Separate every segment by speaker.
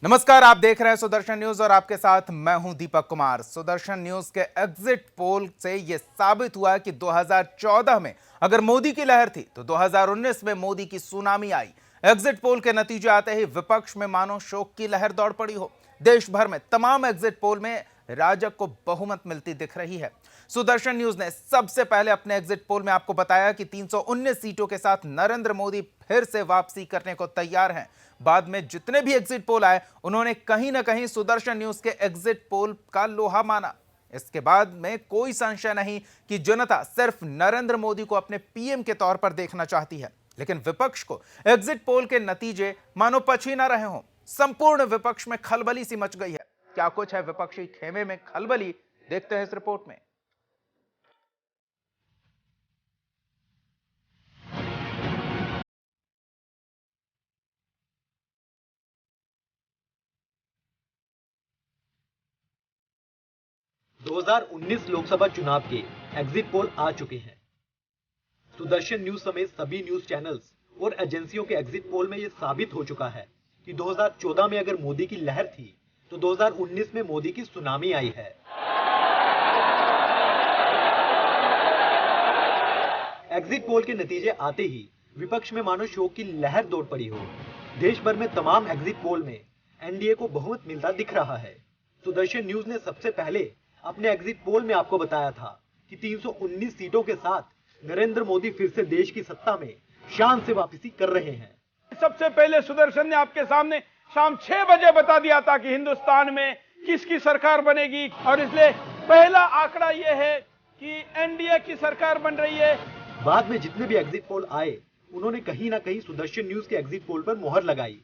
Speaker 1: नमस्कार, आप देख रहे हैं सुदर्शन न्यूज और आपके साथ मैं हूं दीपक कुमार। सुदर्शन न्यूज के एग्जिट पोल से यह साबित हुआ कि 2014 में अगर मोदी की लहर थी तो 2019 में मोदी की सुनामी आई। एग्जिट पोल के नतीजे आते ही विपक्ष में मानो शोक की लहर दौड़ पड़ी हो। देश भर में तमाम एग्जिट पोल में राजग को बहुमत मिलती दिख रही है। सुदर्शन न्यूज ने सबसे पहले अपने एग्जिट पोल में आपको बताया कि 319 सीटों के साथ नरेंद्र मोदी फिर से वापसी करने को तैयार हैं। बाद में जितने भी एग्जिट पोल आए उन्होंने कहीं ना कहीं सुदर्शन न्यूज के एग्जिट पोल का लोहा माना। इसके बाद में कोई संशय नहीं कि जनता सिर्फ नरेंद्र मोदी को अपने पीएम के तौर पर देखना चाहती है। लेकिन विपक्ष को एग्जिट पोल के नतीजे मानो पछ ही ना रहे हों। संपूर्ण विपक्ष में खलबली सी मच गई है। क्या कुछ है विपक्षी खेमे में खलबली, देखते हैं इस रिपोर्ट में।
Speaker 2: दो 2019 लोकसभा चुनाव के एग्जिट पोल आ चुके हैं। सुदर्शन न्यूज समेत सभी न्यूज चैनल्स और एजेंसियों के एग्जिट पोल में यह साबित हो चुका है कि 2014 में अगर मोदी की लहर थी तो 2019 में मोदी की सुनामी आई है। एग्जिट पोल के नतीजे आते ही विपक्ष में मानो शोक की लहर दौड़ पड़ी हो। देश भर में तमाम एग्जिट पोल में एनडीए को बहुमत मिलता दिख रहा है। सुदर्शन न्यूज ने सबसे पहले अपने एग्जिट पोल में आपको बताया था कि 319 सीटों के साथ नरेंद्र मोदी फिर से देश की सत्ता में शान से वापसी कर रहे हैं।
Speaker 3: सबसे पहले सुदर्शन ने आपके सामने शाम 6 बजे बता दिया था कि हिंदुस्तान में किसकी सरकार बनेगी, और इसलिए पहला आंकड़ा यह है कि एनडीए की सरकार बन रही है।
Speaker 2: बाद में जितने भी एग्जिट पोल आए उन्होंने कहीं ना कहीं सुदर्शन न्यूज के एग्जिट पोल पर मोहर लगाई।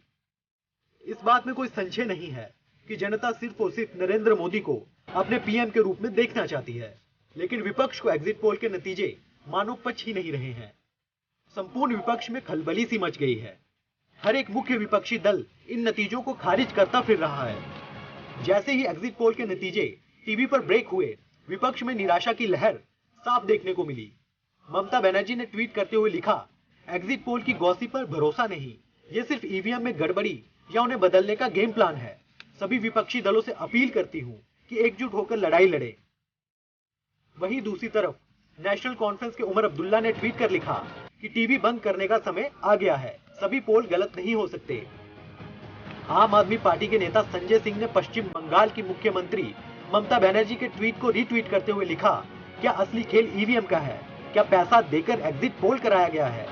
Speaker 2: इस बात में कोई संशय नहीं है कि जनता सिर्फ और सिर्फ नरेंद्र मोदी को अपने पीएम के रूप में देखना चाहती है। लेकिन विपक्ष को एग्जिट पोल के नतीजे मानो पच ही नहीं रहे हैं। संपूर्ण विपक्ष में खलबली सी मच गई है। हर एक मुख्य विपक्षी दल इन नतीजों को खारिज करता फिर रहा है। जैसे ही एग्जिट पोल के नतीजे टीवी पर ब्रेक हुए, विपक्ष में निराशा की लहर साफ देखने को मिली। ममता बनर्जी ने ट्वीट करते हुए लिखा, एग्जिट पोल की गॉसिप पर भरोसा नहीं, ये सिर्फ ईवीएम में गड़बड़ी या उन्हें बदलने का गेम प्लान है। सभी विपक्षी दलों से अपील करती हूं कि एकजुट होकर लड़ाई लड़े। वहीं दूसरी तरफ नेशनल कॉन्फ्रेंस के उमर अब्दुल्ला ने ट्वीट कर लिखा कि टीवी बंद करने का समय आ गया है, सभी पोल गलत नहीं हो सकते। आम आदमी पार्टी के नेता संजय सिंह ने पश्चिम बंगाल की मुख्यमंत्री ममता बनर्जी के ट्वीट को रीट्वीट करते हुए लिखा, क्या असली खेल ईवीएम का है? क्या पैसा देकर एग्जिट पोल कराया गया है?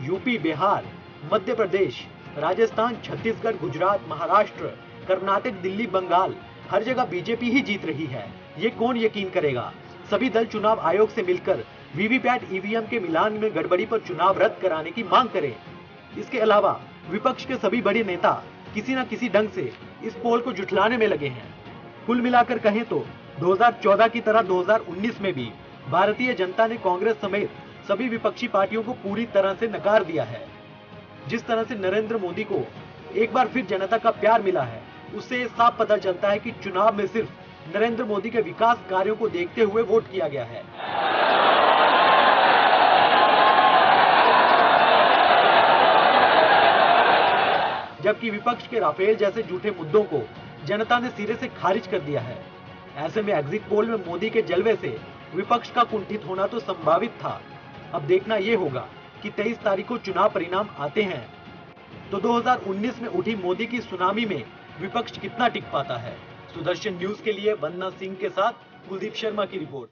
Speaker 2: यूपी, बिहार, मध्य प्रदेश, राजस्थान, छत्तीसगढ़, गुजरात, महाराष्ट्र, कर्नाटक, दिल्ली, बंगाल, हर जगह बीजेपी ही जीत रही है। ये कौन यकीन करेगा? सभी दल चुनाव आयोग से मिलकर वीवीपैट ईवीएम के मिलान में गड़बड़ी पर चुनाव रद्द कराने की मांग करें। इसके अलावा विपक्ष के सभी बड़े नेता किसी न किसी ढंग से इस पोल को जुठलाने में लगे हैं। कुल मिलाकर कहें तो 2014 की तरह 2019 में भी भारतीय जनता ने कांग्रेस समेत सभी विपक्षी पार्टियों को पूरी तरह से नकार दिया है। जिस तरह से नरेंद्र मोदी को एक बार फिर जनता का प्यार मिला है, उससे ये साफ पता चलता है कि चुनाव में सिर्फ नरेंद्र मोदी के विकास कार्यों को देखते हुए वोट किया गया है। जबकि विपक्ष के राफेल जैसे झूठे मुद्दों को जनता ने सिरे से खारिज कर दिया है। ऐसे में एग्जिट पोल में मोदी के जलवे से विपक्ष का कुंठित होना तो संभावित था। अब देखना यह होगा कि 23 तारीख को चुनाव परिणाम आते हैं तो 2019 में उठी मोदी की सुनामी में विपक्ष कितना टिक पाता है। सुदर्शन न्यूज के लिए वंदना सिंह के साथ कुलदीप शर्मा की रिपोर्ट।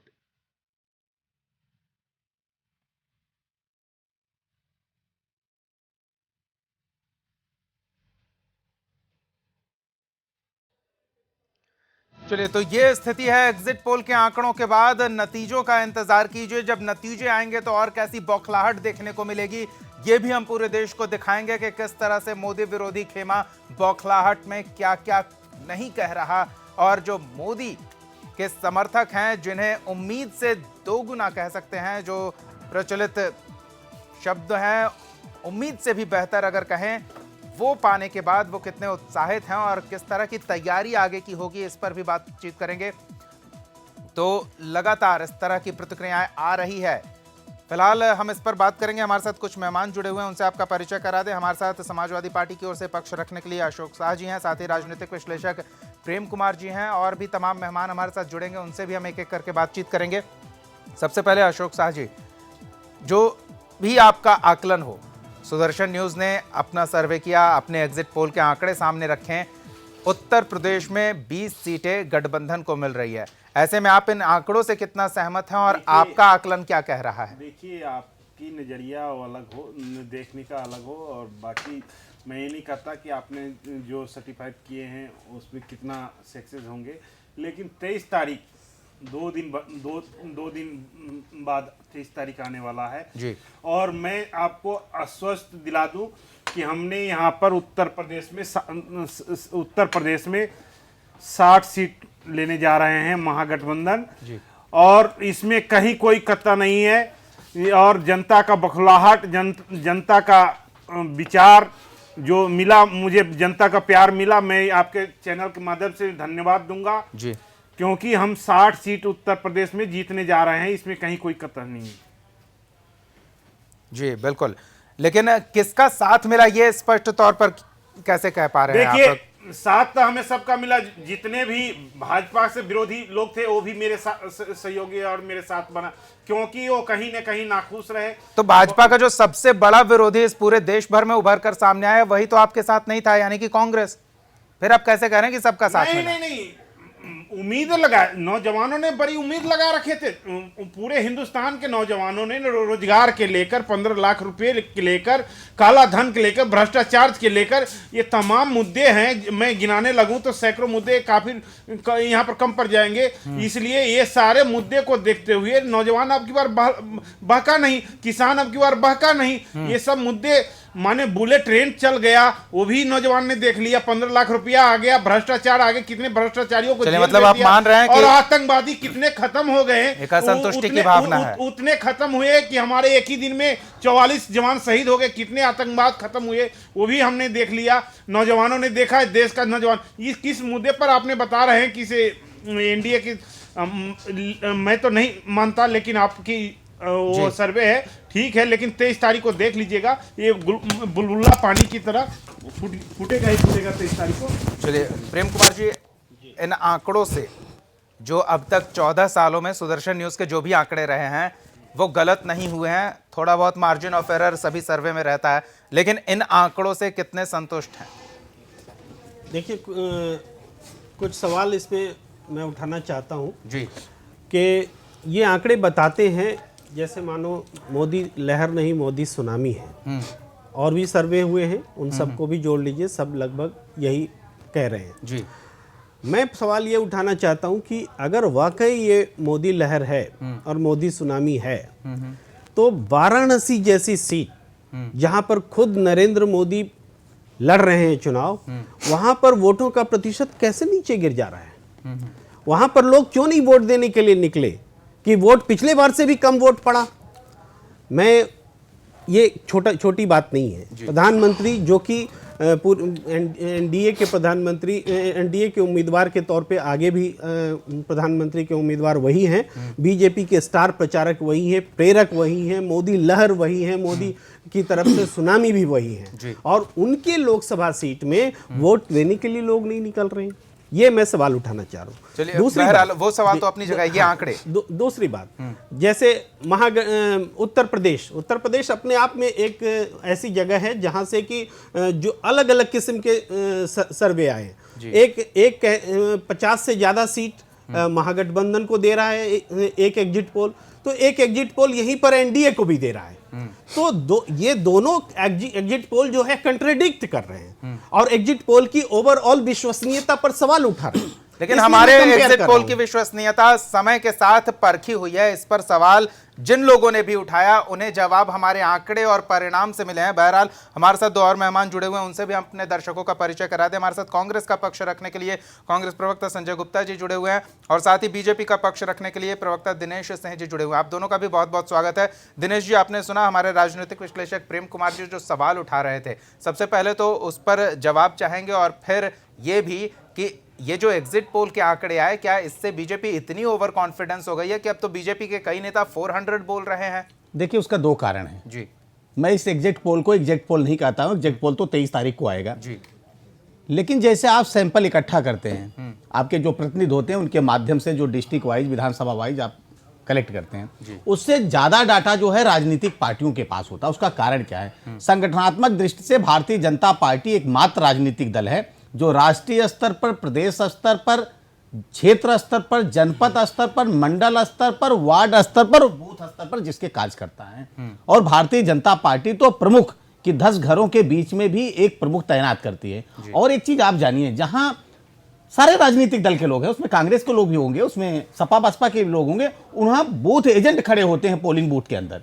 Speaker 1: चलिए, तो ये स्थिति है एग्जिट पोल के आंकड़ों के बाद। नतीजों का इंतजार कीजिए। जब नतीजे आएंगे तो और कैसी बौखलाहट देखने को मिलेगी, ये भी हम पूरे देश को दिखाएंगे कि किस तरह से मोदी विरोधी खेमा बौखलाहट में क्या क्या नहीं कह रहा। और जो मोदी के समर्थक हैं, जिन्हें उम्मीद से दोगुना कह सकते हैं, जो प्रचलित शब्द हैं, उम्मीद से भी बेहतर अगर कहें, वो पाने के बाद वो कितने उत्साहित हैं और किस तरह की तैयारी आगे की होगी, इस पर भी बातचीत करेंगे। तो लगातार इस तरह की प्रतिक्रियाएं आ रही है। फिलहाल हम इस पर बात करेंगे। हमारे साथ कुछ मेहमान जुड़े हुए हैं, उनसे आपका परिचय करा दें। हमारे साथ समाजवादी पार्टी की ओर से पक्ष रखने के लिए अशोक शाह जी हैं, साथ ही राजनीतिक विश्लेषक प्रेम कुमार जी हैं, और भी तमाम मेहमान हमारे साथ जुड़ेंगे, उनसे भी हम एक एक करके बातचीत करेंगे। सबसे पहले अशोक शाह जी, जो भी आपका आकलन हो, सुदर्शन न्यूज़ ने अपना सर्वे किया, अपने एग्जिट पोल के आंकड़े सामने रखे हैं, उत्तर प्रदेश में 20 सीटें गठबंधन को मिल रही है। ऐसे में आप इन आंकड़ों से कितना सहमत हैं और आपका आकलन क्या कह रहा है?
Speaker 4: देखिए, आपकी नज़रिया अलग हो, देखने का अलग हो, और बाकी मैं ये नहीं कहता कि आपने जो सर्टिफाइड किए हैं उसमें कितना सक्सेस होंगे, लेकिन 23 तारीख दो दिन बाद 23 तारीख आने वाला है
Speaker 1: जी।
Speaker 4: और मैं आपको आश्वस्त दिला दूं कि हमने यहाँ पर उत्तर प्रदेश में 60 सीट लेने जा रहे हैं महागठबंधन
Speaker 1: जी।
Speaker 4: और इसमें कहीं कोई कत्ता नहीं है, और जनता का बखलाहट, जनता का विचार जो मिला, मुझे जनता का प्यार मिला, मैं आपके चैनल के माध्यम से धन्यवाद दूंगा
Speaker 1: जी,
Speaker 4: क्योंकि हम 60 सीट उत्तर प्रदेश में जीतने जा रहे हैं, इसमें कहीं कोई कत्ता नहीं है।
Speaker 1: जी बिल्कुल, लेकिन किसका साथ मिला ये स्पष्ट तौर पर कैसे कह पा रहे हैं आप?
Speaker 4: देखिए, साथ तो हमें सबका मिला, जितने भी भाजपा से विरोधी लोग थे वो भी मेरे सहयोगी और मेरे साथ बना, क्योंकि वो कहीं न कहीं नाखुश रहे।
Speaker 1: तो भाजपा का जो सबसे बड़ा विरोधी इस पूरे देश भर में उभर कर सामने आया, वही तो आपके साथ नहीं था, यानी कि कांग्रेस। फिर आप कैसे कह रहे हैं कि सबका साथ मिला?
Speaker 4: नहीं, उम्मीद लगा, नौजवानों ने बड़ी उम्मीद लगा रखे थे। पूरे हिंदुस्तान के नौजवानों ने रोजगार के लेकर, 15 लाख रुपए के लेकर, काला धन के लेकर, भ्रष्टाचार के लेकर, ये तमाम मुद्दे हैं। मैं गिनाने लगूं तो सैकड़ों मुद्दे काफी यहाँ पर कम पड़ जाएंगे। इसलिए ये सारे मुद्दे को देखते हुए नौजवान अब की बार बहका नहीं, किसान अब की बार बहका नहीं। ये सब मुद्दे माने बुलेट ट्रेन चल गया, वो भी नौजवान ने देख लिया, 15 लाख रुपया आ गया, भ्रष्टाचार आ गया, कितने भ्रष्टाचारियों को
Speaker 1: मतलब आप मान रहे हैं कि
Speaker 4: और आतंकवादी कितने खत्म हो गए,
Speaker 1: एक असंतुष्टि की भावना है।
Speaker 4: उतने खत्म हुए कि हमारे एक ही दिन में 44 जवान शहीद हो गए, कितने आतंकवाद खत्म हुए वो भी हमने देख लिया, नौजवानों ने देखा है। देश का नौजवान इस किस मुद्दे पर आपने बता रहे हैं कि एनडीए की, मैं तो नहीं मानता, लेकिन आपकी वो सर्वे है ठीक है, लेकिन 23 तारीख को देख लीजिएगा, ये बुलबुला पानी की तरह फूटेगा ही फूटेगा 23 तारीख को।
Speaker 1: चलिए प्रेम कुमार जी, इन आंकड़ों से जो अब तक 14 सालों में सुदर्शन न्यूज़ के जो भी आंकड़े रहे हैं वो गलत नहीं हुए हैं, थोड़ा बहुत मार्जिन ऑफ एरर सभी सर्वे में रहता है, लेकिन इन आंकड़ों से कितने संतुष्ट हैं?
Speaker 5: देखिए, कुछ सवाल इसमें मैं उठाना चाहता हूँ
Speaker 1: जी,
Speaker 5: कि ये आंकड़े बताते हैं जैसे मानो मोदी लहर नहीं, मोदी सुनामी है। और भी सर्वे हुए हैं, उन सबको भी जोड़ लीजिए, सब लगभग यही कह रहे हैं
Speaker 1: जी।
Speaker 5: मैं सवाल ये उठाना चाहता हूँ कि अगर वाकई ये मोदी लहर है और मोदी सुनामी है, तो वाराणसी जैसी सीट जहाँ पर खुद नरेंद्र मोदी लड़ रहे हैं चुनाव, वहाँ पर वोटों का प्रतिशत कैसे नीचे गिर जा रहा है? वहाँ पर लोग क्यों नहीं वोट देने के लिए निकले कि वोट पिछले बार से भी कम वोट पड़ा? मैं ये छोटी बात नहीं है। प्रधानमंत्री जो कि एनडीए के प्रधानमंत्री, एनडीए के उम्मीदवार के तौर पे आगे भी प्रधानमंत्री के उम्मीदवार वही हैं, बीजेपी के स्टार प्रचारक वही हैं, प्रेरक वही हैं, मोदी लहर वही है, मोदी की तरफ से सुनामी भी वही है, और उनके लोकसभा सीट में वोट देने के लिए लोग नहीं निकल रहे हैं। ये मैं सवाल उठाना चाह रहा हूँ।
Speaker 1: चलिए, बहरहाल वो सवाल तो अपनी जगह, ये आंकड़े।
Speaker 5: दूसरी बात, जैसे उत्तर प्रदेश अपने आप में एक ऐसी जगह है जहां से कि जो अलग अलग किस्म के सर्वे आए, एक 50 से ज्यादा सीट महागठबंधन को दे रहा है एक एग्जिट पोल, तो एक एग्जिट पोल यहीं पर एनडीए को भी दे रहा है। तो ये दोनों एग्जिट पोल जो है कंट्राडिक्ट कर रहे हैं और एग्जिट पोल की ओवरऑल विश्वसनीयता पर सवाल उठा रहे हैं।
Speaker 1: लेकिन हमारे एग्जिट पोल की विश्वसनीयता समय के साथ परखी हुई है। इस पर सवाल जिन लोगों ने भी उठाया उन्हें जवाब हमारे आंकड़े और परिणाम से मिले हैं। बहरहाल हमारे साथ दो और मेहमान जुड़े हुए हैं, उनसे भी हम अपने दर्शकों का परिचय करा दें। हमारे साथ कांग्रेस का पक्ष रखने के लिए कांग्रेस प्रवक्ता संजय गुप्ता जी जुड़े हुए हैं और साथ ही बीजेपी का पक्ष रखने के लिए प्रवक्ता दिनेश सिंह जी जुड़े हुए हैं। आप दोनों का भी बहुत बहुत स्वागत है। दिनेश जी, आपने सुना हमारे राजनीतिक विश्लेषक प्रेम कुमार जी जो सवाल उठा रहे थे, सबसे पहले तो उस पर जवाब चाहेंगे और फिर ये भी कि ये जो एग्जिट पोल के आंकड़े आए, क्या इससे बीजेपी इतनी ओवर कॉन्फिडेंस हो गई है कि अब तो बीजेपी के कई नेता 400 बोल रहे हैं?
Speaker 6: देखिए उसका दो कारण है
Speaker 1: जी
Speaker 6: मैं इस एग्जिट पोल को एग्जिट पोल नहीं कहता हूँ एग्जिट पोल तो 23 तारीख को आएगा
Speaker 1: जी
Speaker 6: लेकिन जैसे आप सैंपल इकट्ठा करते हैं आपके जो प्रतिनिधि होते हैं उनके माध्यम से जो डिस्ट्रिक्ट वाइज विधानसभा वाइज आप कलेक्ट करते हैं उससे ज्यादा डाटा जो है राजनीतिक पार्टियों के पास होता है उसका कारण क्या है संगठनात्मक दृष्टि से भारतीय जनता पार्टी एकमात्र राजनीतिक दल है जो राष्ट्रीय स्तर पर प्रदेश स्तर पर क्षेत्र स्तर पर जनपद स्तर पर मंडल स्तर पर वार्ड स्तर पर बूथ स्तर पर जिसके कार्य करता है और भारतीय जनता पार्टी तो प्रमुख कि 10 घरों के बीच में भी एक प्रमुख तैनात करती है और एक चीज आप जानिए जहां सारे राजनीतिक दल के लोग हैं उसमें कांग्रेस के लोग भी होंगे उसमें सपा बसपा के लोग होंगे वहां बूथ एजेंट खड़े होते हैं पोलिंग बूथ के अंदर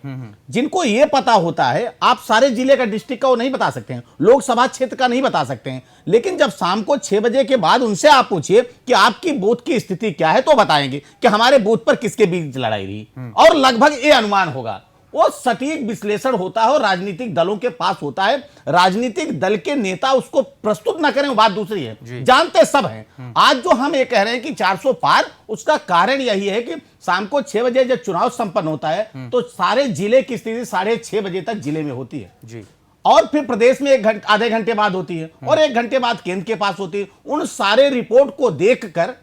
Speaker 6: जिनको ये पता होता है आप सारे जिले का डिस्ट्रिक्ट का वो नहीं बता सकते हैं लोकसभा क्षेत्र का नहीं बता सकते हैं लेकिन जब शाम को 6 बजे के बाद उनसे आप पूछिए कि आपकी बूथ की स्थिति क्या है तो बताएंगे कि हमारे बूथ पर किसके बीच लड़ाई रही और लगभग ये अनुमान होगा वो सटीक विश्लेषण होता है और राजनीतिक दलों के पास होता है राजनीतिक दल के नेता उसको प्रस्तुत ना करें वो बात दूसरी है जानते सब हैं आज जो हम ये कह रहे हैं कि 400 पार उसका कारण यही है कि शाम को 6 बजे जब चुनाव संपन्न होता है तो सारे जिले की स्थिति 6:30 बजे तक जिले में होती है
Speaker 1: जी
Speaker 6: और फिर प्रदेश में आधे घंटे बाद होती है और 1 घंटे बाद केंद्र के पास होती है उन सारे रिपोर्ट को देखकर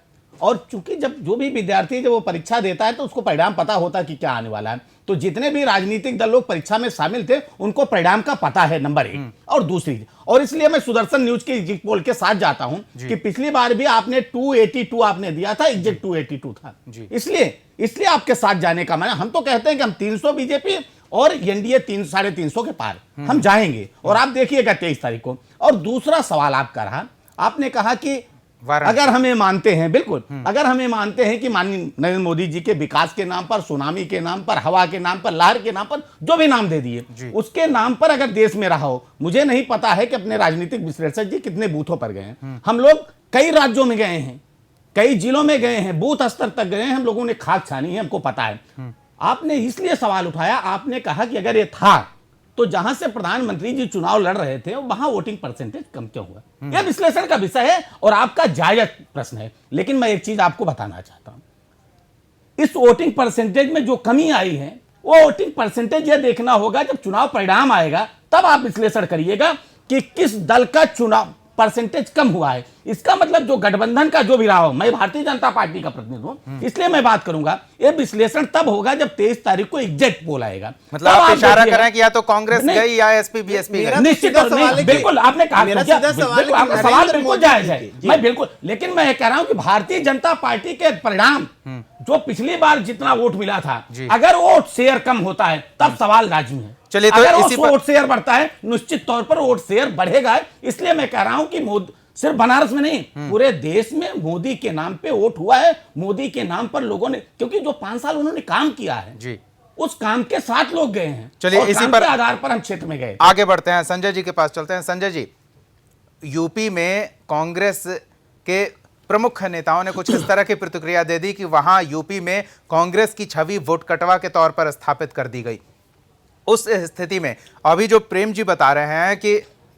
Speaker 6: और चूंकि जब जो भी विद्यार्थी जब वो परीक्षा देता है तो उसको परिणाम पता होता है कि क्या आने वाला है तो जितने भी राजनीतिक दल लोग परीक्षा में शामिल थे उनको परिणाम का पता है नंबर 1 और दूसरी और इसलिए मैं सुदर्शन न्यूज के एग्जिट पोल के साथ जाता हूं कि पिछली बार भी आपने 282 आपने दिया था एग्जिट 282 था इसलिए आपके साथ जाने का माना हम तो कहते हैं कि हम 300 बीजेपी और एनडीए 350 के पार हम जाएंगे और आप देखिएगा 23 तारीख को और दूसरा सवाल आपका रहा आपने कहा कि अगर हमें मानते हैं बिल्कुल अगर हमें मानते हैं कि माननीय नरेंद्र मोदी जी के विकास के नाम पर सुनामी के नाम पर हवा के नाम पर लहर के नाम पर जो भी नाम दे दिए उसके नाम पर अगर देश में रहा हो मुझे नहीं पता है कि अपने राजनीतिक विश्लेषक जी कितने बूथों पर गए हैं हम लोग कई राज्यों में गए हैं कई जिलों में गए हैं बूथ स्तर तक गए हैं हम लोगों ने खाक छानी है हमको पता है आपने इसलिए सवाल उठाया आपने कहा कि अगर ये था तो जहां से प्रधानमंत्री जी चुनाव लड़ रहे थे वहां वोटिंग परसेंटेज कम क्यों हुआ यह विश्लेषण का विषय है और आपका जायज प्रश्न है लेकिन मैं एक चीज आपको बताना चाहता हूं इस वोटिंग परसेंटेज में जो कमी आई है वो वोटिंग परसेंटेज यह देखना होगा जब चुनाव परिणाम आएगा तब आप विश्लेषण करिएगा कि किस दल का चुनाव परसेंटेज कम हुआ है इसका मतलब जो गठबंधन का जो भी रहा हो मैं भारतीय जनता पार्टी का प्रतिनिधि हूं इसलिए मैं बात करूंगा ये विश्लेषण तब होगा जब 23 तारीख को एग्जैक्ट पोल आएगा
Speaker 1: मतलब आप इशारा कर रहे हैं कि या तो कांग्रेस गई या एसपी बीएसपी गई
Speaker 6: निश्चित बिल्कुल आपने कहा आपका सवाल बिल्कुल जायज है मैं बिल्कुल लेकिन मैं कह रहा हूं कि भारतीय जनता पार्टी के परिणाम जो पिछली बार जितना वोट मिला था अगर वोट शेयर कम होता है तब सवाल लाजमी है
Speaker 1: चलिए तो
Speaker 6: अगर
Speaker 1: इसी पर
Speaker 6: वोट शेयर बढ़ता है निश्चित तौर पर वोट शेयर बढ़ेगा इसलिए मैं कह रहा हूं कि सिर्फ बनारस में नहीं पूरे देश में मोदी के नाम पे वोट हुआ है मोदी के नाम पर लोगों ने क्योंकि जो 5 साल उन्होंने काम किया है
Speaker 1: जी
Speaker 6: उस काम के साथ लोग गए हैं
Speaker 1: चलिए
Speaker 6: और
Speaker 1: इसी
Speaker 6: काम
Speaker 1: पर
Speaker 6: के आधार पर हम क्षेत्र में गए
Speaker 1: आगे बढ़ते हैं संजय जी के पास चलते हैं संजय जी यूपी में कांग्रेस के प्रमुख नेताओं ने कुछ इस तरह की प्रतिक्रिया दे दी कि वहां यूपी में कांग्रेस की छवि वोट कटवा के तौर पर स्थापित कर दी गई उस स्थिति में अभी जो प्रेम जी बता रहे हैं कि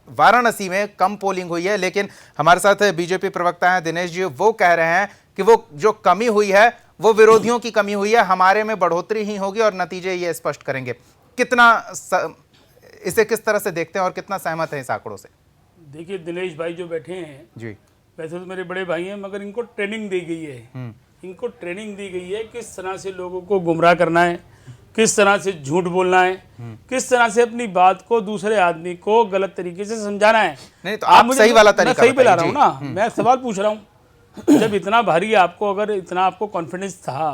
Speaker 1: वाराणसी में कम पोलिंग हुई है लेकिन हमारे साथ बीजेपी प्रवक्ता हैं दिनेश जी वो कह रहे हैं कि वो जो कमी हुई है वो विरोधियों की कमी हुई है हमारे में बढ़ोतरी ही होगी और नतीजे ये स्पष्ट करेंगे कितना इसे किस तरह से देखते हैं और कितना सहमत है इस आंकड़ों से
Speaker 7: देखिए दिनेश भाई जो बैठे हैं
Speaker 1: जी
Speaker 7: वैसे तो मेरे बड़े भाई हैं मगर इनको ट्रेनिंग दी गई है इनको ट्रेनिंग दी गई है किस तरह से लोगों को गुमराह करना है किस तरह से झूठ बोलना है किस तरह से अपनी बात को दूसरे आदमी को गलत तरीके से समझाना है
Speaker 1: नहीं तो आप सही वाला तरीका
Speaker 7: सही बता रहा हूँ ना मैं सवाल पूछ रहा हूँ जब इतना भारी आपको अगर इतना आपको कॉन्फिडेंस था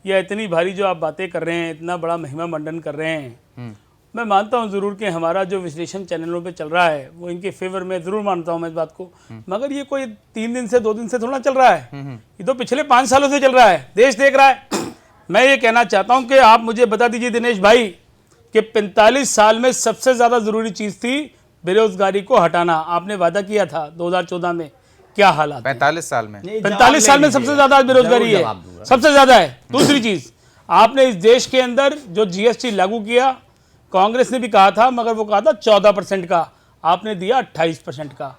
Speaker 7: या इतनी भारी जो आप बातें कर रहे हैं इतना बड़ा महिमा मंडन कर रहे हैं मैं मानता हूं जरूर कि हमारा जो विश्लेषण चैनलों पे चल रहा है वो इनके फेवर में जरूर मानता हूं मैं इस बात को मगर ये कोई 3 दिन से 2 दिन से थोड़ा चल रहा है ये तो पिछले 5 सालों से चल रहा है देश देख रहा है मैं ये कहना चाहता हूं कि आप मुझे बता दीजिए दिनेश भाई कि 45 साल में सबसे ज्यादा जरूरी चीज थी बेरोजगारी को हटाना आपने वादा किया था 2014 में क्या हालात
Speaker 1: 45 साल में
Speaker 7: 45 साल में सबसे ज्यादा बेरोजगारी है सबसे ज्यादा है दूसरी चीज आपने इस देश के अंदर जो जीएसटी लागू किया कांग्रेस ने भी कहा था मगर वो कहा था 14% का आपने दिया 28% का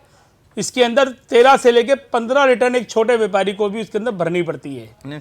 Speaker 7: इसके अंदर 13 से लेके 15 रिटर्न एक छोटे व्यापारी को भी उसके अंदर भरनी पड़ती है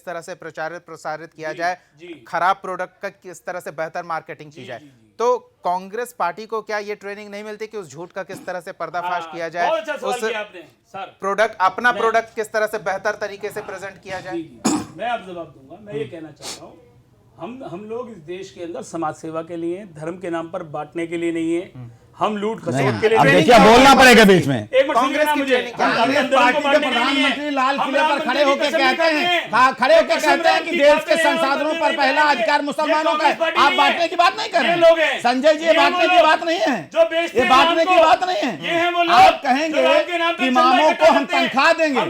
Speaker 1: किस तरह से प्रचारित प्रसारित किया
Speaker 7: जी,
Speaker 1: जाए,
Speaker 7: जी।
Speaker 1: खराब प्रोडक्ट का किस तरह से बेहतर मार्केटिंग की जाए। तो कांग्रेस पार्टी को क्या ये ट्रेनिंग नहीं मिलती कि उस झूठ का किस तरह से पर्दाफाश किया जाए,
Speaker 7: बहुत अच्छा सवाल
Speaker 1: उस
Speaker 7: किया आपने सर।
Speaker 1: प्रोडक्ट अपना प्रोडक्ट किस तरह से बेहतर तरीके से प्रेजेंट किया जाए?
Speaker 7: जी, जी। मैं अब जवाब दूंगा। मैं ये कहना चाहता हूँ हम लोग इस देश के अंदर समाज सेवा के लिए, धर्म के नाम पर बांटने के लिए नहीं है। हम लूट खसोट के लिए
Speaker 6: अब
Speaker 7: नहीं।
Speaker 6: देखिए बोलना पड़ेगा बीच में।
Speaker 7: एक मिनट
Speaker 1: कांग्रेस
Speaker 7: सुनिए ना
Speaker 1: की
Speaker 7: मुझे।
Speaker 1: ट्रेनिंग क्या है?
Speaker 6: कांग्रेस पार्टी के प्रधानमंत्री लाल किले पर खड़े होकर कहते हैं, खड़े होकर कहते हैं कि देश के संसाधनों पर पहला अधिकार मुसलमानों का है। आप बांटने की बात नहीं कर रहे हैं संजय जी, ये बांटने की बात नहीं है, ये बांटने की बात नहीं है। आप कहेंगे कि इमामों को हम तनख्वाह देंगे,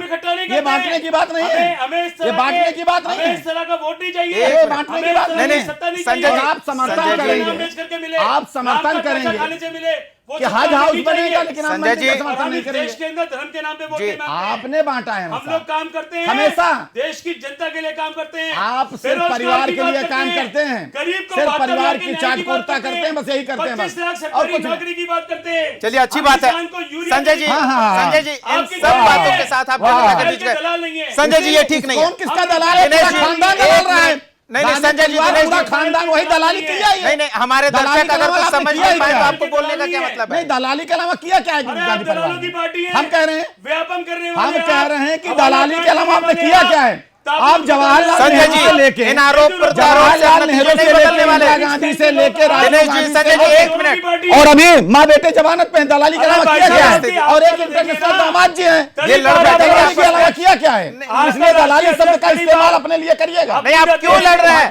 Speaker 6: ये बांटने की बात नहीं है, ये बांटने की बात नहीं है,
Speaker 7: इस तरह का वोट नहीं चाहिए।
Speaker 6: ये बांटने की बात
Speaker 1: नहीं,
Speaker 6: नहीं
Speaker 1: नहीं,
Speaker 6: है।
Speaker 1: संजय जी,
Speaker 6: आप समर्थन करेंगे, आप समर्थन करेंगे कि हज हाउस बनेगा, लेकिन हम
Speaker 1: संजय जी,
Speaker 6: समर्थन नहीं करेंगे।
Speaker 7: देश के अंदर धर्म के नाम पे वोट
Speaker 1: जी,
Speaker 7: नहीं मांगते हैं।
Speaker 6: आपने बांटा है
Speaker 7: हम लोग काम करते हैं
Speaker 6: हमेशा।
Speaker 7: देश की जनता के लिए काम करते हैं।
Speaker 6: आप सिर्फ
Speaker 7: बेरोजगार
Speaker 6: परिवार
Speaker 7: की
Speaker 6: के
Speaker 7: बात
Speaker 6: लिए काम
Speaker 7: हैं।
Speaker 6: करते हैं,
Speaker 7: गरीब को
Speaker 6: सिर्फ
Speaker 7: 72
Speaker 6: परिवार
Speaker 7: लाख
Speaker 6: की
Speaker 7: न्याय
Speaker 6: चाक
Speaker 7: बात
Speaker 6: पूर्ता करते हैं, बस यही करते हैं,
Speaker 7: 25 लाख
Speaker 6: बस और
Speaker 7: सरकारी
Speaker 6: कुछ नहीं।
Speaker 7: नौकरी की बात करते हैं।
Speaker 1: चलिए, अच्छी
Speaker 7: हम
Speaker 1: बात है
Speaker 7: किसान को यूरिया
Speaker 1: संजय जी।
Speaker 6: हाँ।
Speaker 1: संजय जी, इन
Speaker 7: आपकी
Speaker 1: सब
Speaker 7: दलाल
Speaker 1: बातों
Speaker 7: है।
Speaker 1: के साथ आप
Speaker 6: वाह।
Speaker 1: बीच
Speaker 7: के दलाल नहीं
Speaker 1: में
Speaker 7: है।
Speaker 1: संजय जी, ये ठीक नहीं है।
Speaker 6: कौन किसका दलाल है?
Speaker 1: दिनेश
Speaker 6: पूरा
Speaker 1: जी,
Speaker 6: खानदान
Speaker 1: एक
Speaker 6: दलाल रहा है।
Speaker 1: मिनट। नहीं, नहीं, संजय जी,
Speaker 6: गांधी
Speaker 1: दिनेश
Speaker 6: पूरा
Speaker 1: जी,
Speaker 6: खानदान वही दलाली किया ही है।
Speaker 1: नहीं नहीं, हमारे
Speaker 6: दलाली
Speaker 1: दर्शक
Speaker 6: के
Speaker 1: अगर
Speaker 6: अलावा
Speaker 1: कुछ
Speaker 6: आपने
Speaker 1: समझ
Speaker 6: किया
Speaker 1: नहीं
Speaker 6: ही
Speaker 1: पाए तो
Speaker 6: क्या?
Speaker 1: आपको बोलने का क्या मतलब है?
Speaker 6: नहीं, दलाली के अलावा किया क्या है
Speaker 7: अरे
Speaker 6: गांधी
Speaker 7: आप
Speaker 6: परिवार
Speaker 7: दलालों की
Speaker 6: ने?
Speaker 7: पार्टी है।
Speaker 6: हम कह रहे हैं,
Speaker 7: व्यापम करने
Speaker 6: हम
Speaker 7: वाले
Speaker 6: कह
Speaker 7: आप।
Speaker 6: रहे हैं कि
Speaker 7: हमारा
Speaker 6: दलाली के
Speaker 7: पार्टी
Speaker 6: अलावा आपने
Speaker 7: वाले
Speaker 6: किया
Speaker 7: आप।
Speaker 6: क्या है?
Speaker 7: ताबूत
Speaker 6: आप जवाहरलाल
Speaker 1: संजय
Speaker 6: नेहरू से
Speaker 1: जी,
Speaker 6: लेके
Speaker 1: इन आरोप प्रत्यारोप
Speaker 6: जवाहरलाल
Speaker 1: से
Speaker 6: नेहरू
Speaker 1: नतीजे
Speaker 6: से
Speaker 1: नहीं बदलने
Speaker 6: लेके
Speaker 1: वाले।
Speaker 6: इंदिरा गांधी से लेके राजीव
Speaker 1: दिनेश जी,
Speaker 6: गांधी
Speaker 1: संजय जी,
Speaker 6: से
Speaker 1: एक मिनट।
Speaker 6: और अभी माँ बेटे जमानत पे हैं, दलाली के अलावा
Speaker 7: अरे
Speaker 6: किया
Speaker 7: भाई
Speaker 6: क्या
Speaker 7: साहब,
Speaker 6: है?
Speaker 7: आप
Speaker 6: और एक
Speaker 7: तो
Speaker 6: इंटरनेशनल
Speaker 7: देखिए ना।
Speaker 6: दामाद जी हैं,
Speaker 1: ये लड़ बैठे हैं
Speaker 6: दलाली के अलावा किया क्या है?
Speaker 7: आप
Speaker 6: इसलिए दलाली
Speaker 7: राष्ट्रीय
Speaker 6: शब्द का
Speaker 7: अध्यक्ष
Speaker 6: इस्तेमाल अपने लिए करिएगा।
Speaker 1: नहीं, आप क्यों लड़ रहे हैं?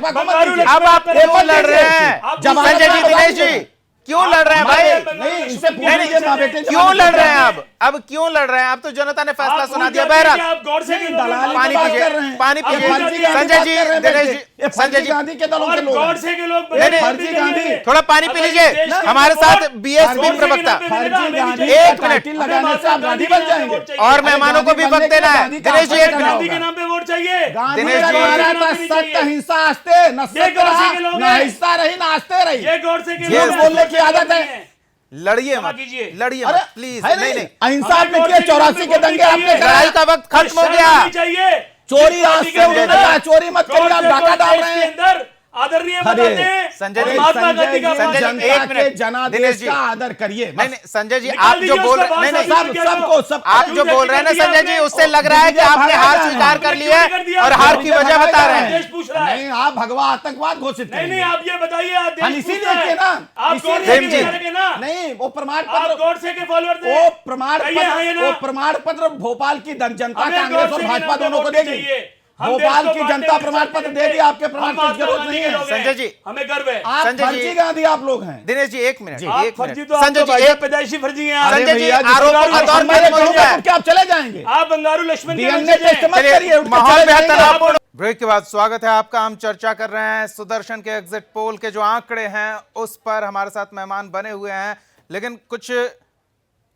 Speaker 1: अब आप क्यों लड़ रहे हैं?
Speaker 6: जमानत
Speaker 1: संजय जी,
Speaker 6: पे
Speaker 1: दिनेश जी, क्यों लड़ रहे हैं भाई?
Speaker 6: नहीं, इनसे पूछ
Speaker 1: नहीं,
Speaker 6: लीजिए माँ बेटे
Speaker 1: क्यों
Speaker 6: जमानत
Speaker 1: लड़
Speaker 6: पे
Speaker 1: रहे हैं?
Speaker 6: हैं।
Speaker 1: अब क्यों लड़ रहे हैं? अब तो जनता ने फैसला
Speaker 7: आप
Speaker 1: सुना
Speaker 7: भूल
Speaker 1: दिया।
Speaker 7: जाते हैं
Speaker 1: बहरहाल
Speaker 7: कि आप गौर से
Speaker 6: नहीं, दलाली
Speaker 1: पानी
Speaker 6: की बात
Speaker 1: पीजिए,
Speaker 6: कर रहे हैं।
Speaker 1: पानी
Speaker 6: ये
Speaker 1: पीजिए।
Speaker 6: फर्जी गांधी
Speaker 1: संजय
Speaker 6: बात
Speaker 1: जी,
Speaker 6: कर रहे हैं
Speaker 1: दिनेश
Speaker 6: बेटे।
Speaker 1: जी,
Speaker 6: ये
Speaker 1: संजय
Speaker 6: फर्जी
Speaker 1: जी,
Speaker 6: गांधी के दलों के
Speaker 7: और
Speaker 6: लोग हैं।
Speaker 7: गौर से के लोग
Speaker 1: नहीं, नहीं,
Speaker 6: फर्जी गांधी।
Speaker 1: थोड़ा पानी पी लीजिए। हमारे साथ बीएसपी प्रवक्ता
Speaker 6: फर्जी गांधी
Speaker 1: एक
Speaker 6: का
Speaker 1: मिनट।
Speaker 6: टाइटल लगाने से आप गांधी बन जाएंगे।
Speaker 1: और मेहमानों को भी वक्त देना है। दिनेश जी, एक
Speaker 7: गांधी
Speaker 1: मिनट।
Speaker 7: के नाम पे वोट चाहिए।
Speaker 6: गांधी
Speaker 1: दिनेश
Speaker 6: का
Speaker 1: जी,
Speaker 6: नारा था, सत्य हिंसा आस्ते, न सत्य
Speaker 7: गौर से
Speaker 6: रहा,
Speaker 7: के लोग
Speaker 6: न
Speaker 7: हैं।
Speaker 6: हिंसा रही, न आस्ते रही।
Speaker 7: ये गौर से के
Speaker 1: ये
Speaker 7: लोग हैं।
Speaker 6: बोलने की आदत है।
Speaker 1: लड़िए
Speaker 7: क्षमा
Speaker 1: मत,
Speaker 7: कीजिए।
Speaker 1: लड़िए
Speaker 6: अरे
Speaker 1: मत प्लीज।
Speaker 6: है
Speaker 1: नहीं नहीं,
Speaker 6: अहिंसा
Speaker 7: हमें
Speaker 6: आपने
Speaker 7: गौर
Speaker 6: किया,
Speaker 7: से के नाम
Speaker 6: 84
Speaker 7: पे
Speaker 6: के दंगे आपने
Speaker 7: वोट
Speaker 6: कराए।
Speaker 1: लड़ाई का वक्त खत्म हो गया।
Speaker 7: चाहिए
Speaker 6: चोरी आज से हो रहा है, चोरी मत करिए, आप डाका डाल रहे हैं।
Speaker 7: अंदर आदरणीय
Speaker 6: अरे,
Speaker 7: बताते हैं
Speaker 1: संजय
Speaker 7: और
Speaker 1: जी,
Speaker 7: महात्मा गांधी का
Speaker 1: संजय जी,
Speaker 6: जनता
Speaker 1: एक
Speaker 6: के
Speaker 1: मिनट। दिनेश
Speaker 6: जनादेश
Speaker 1: जी।
Speaker 6: का आदर करिए।
Speaker 1: नहीं नहीं, संजय जी,
Speaker 7: निकाल
Speaker 1: आप जो
Speaker 7: दीजिए
Speaker 1: बोल
Speaker 7: उसका
Speaker 1: रहे, नहीं
Speaker 7: भाषण।
Speaker 1: नहीं,
Speaker 6: सबको
Speaker 1: आप जो बोल रहे हैं ना संजय जी, उससे लग रहा है कि आपने हार स्वीकार कर ली है और हार की वजह बता रहे हैं।
Speaker 7: देश पूछ रहा है।
Speaker 6: नहीं, आप भगवा आतंकवाद घोषित
Speaker 7: नहीं नहीं,
Speaker 6: करेंगे।
Speaker 7: आप ये बताइए, आप देश
Speaker 6: हम
Speaker 7: पूछ
Speaker 6: इसीलिए
Speaker 7: रहा है।
Speaker 6: किए ना,
Speaker 7: आप
Speaker 6: इसीलिए
Speaker 7: गौर से
Speaker 1: किए।
Speaker 7: के करेंगे ना।
Speaker 6: नहीं, वो प्रमाण
Speaker 7: आप
Speaker 6: पत्र,
Speaker 7: गौर से के फॉलोअर थे।
Speaker 6: वो प्रमाण
Speaker 7: कहिए हाँ या
Speaker 6: पत्र,
Speaker 7: ना।
Speaker 6: वो प्रमाण पत्र भोपाल की जनता
Speaker 7: हमें
Speaker 6: कांग्रेस
Speaker 7: गौर
Speaker 6: और
Speaker 7: से
Speaker 6: भाजपा
Speaker 7: के नाम पे
Speaker 6: दोनों को
Speaker 7: वोट
Speaker 6: देगी।
Speaker 7: चाहिए। हम
Speaker 6: भोपाल
Speaker 7: देश को
Speaker 6: की
Speaker 7: बांटने
Speaker 6: जनता
Speaker 7: में
Speaker 6: प्रमाण
Speaker 7: विश्वास
Speaker 6: पत्र
Speaker 7: नहीं
Speaker 6: देगी, आपके
Speaker 7: करते।
Speaker 6: प्रमाण
Speaker 7: हम
Speaker 6: पत्र की
Speaker 7: महात्मा
Speaker 6: जरूरत
Speaker 7: गांधी
Speaker 6: नहीं
Speaker 7: के
Speaker 6: है।
Speaker 7: लोग हैं।
Speaker 1: संजय जी।
Speaker 7: हमें गर्व है।
Speaker 6: आप
Speaker 1: संजय जी।
Speaker 6: फर्जी गांधी आप लोग हैं।
Speaker 1: दिनेश जी, एक मिनट,
Speaker 7: आप
Speaker 1: एक
Speaker 7: फर्जी
Speaker 1: मिनट।
Speaker 7: तो आप
Speaker 1: संजय
Speaker 7: तो
Speaker 1: जी,
Speaker 7: भाजपा
Speaker 1: एक
Speaker 7: पैदाइशी फर्जी हैं आप।
Speaker 1: संजय
Speaker 6: अरे
Speaker 1: जी,
Speaker 6: भैया, जिस
Speaker 1: आरोप
Speaker 6: प्रकार
Speaker 1: का दौर
Speaker 6: मैं
Speaker 1: खत्म हो
Speaker 6: कहूंगा
Speaker 1: चुका है।
Speaker 6: तो क्या आप चले जाएंगे?
Speaker 7: आप बंगारू लक्ष्मण के
Speaker 6: डीएनए
Speaker 7: वंशज हैं।
Speaker 6: टेस्ट मत करिए, उठ के
Speaker 1: माहौल
Speaker 6: चले
Speaker 1: बेहद
Speaker 6: जाएंगे।
Speaker 1: तनावपूर्ण। ब्रेक के बाद स्वागत है आपका। हम चर्चा कर रहे हैं सुदर्शन के एग्जिट पोल के जो आंकड़े हैं उस पर। हमारे साथ मेहमान बने हुए हैं, लेकिन कुछ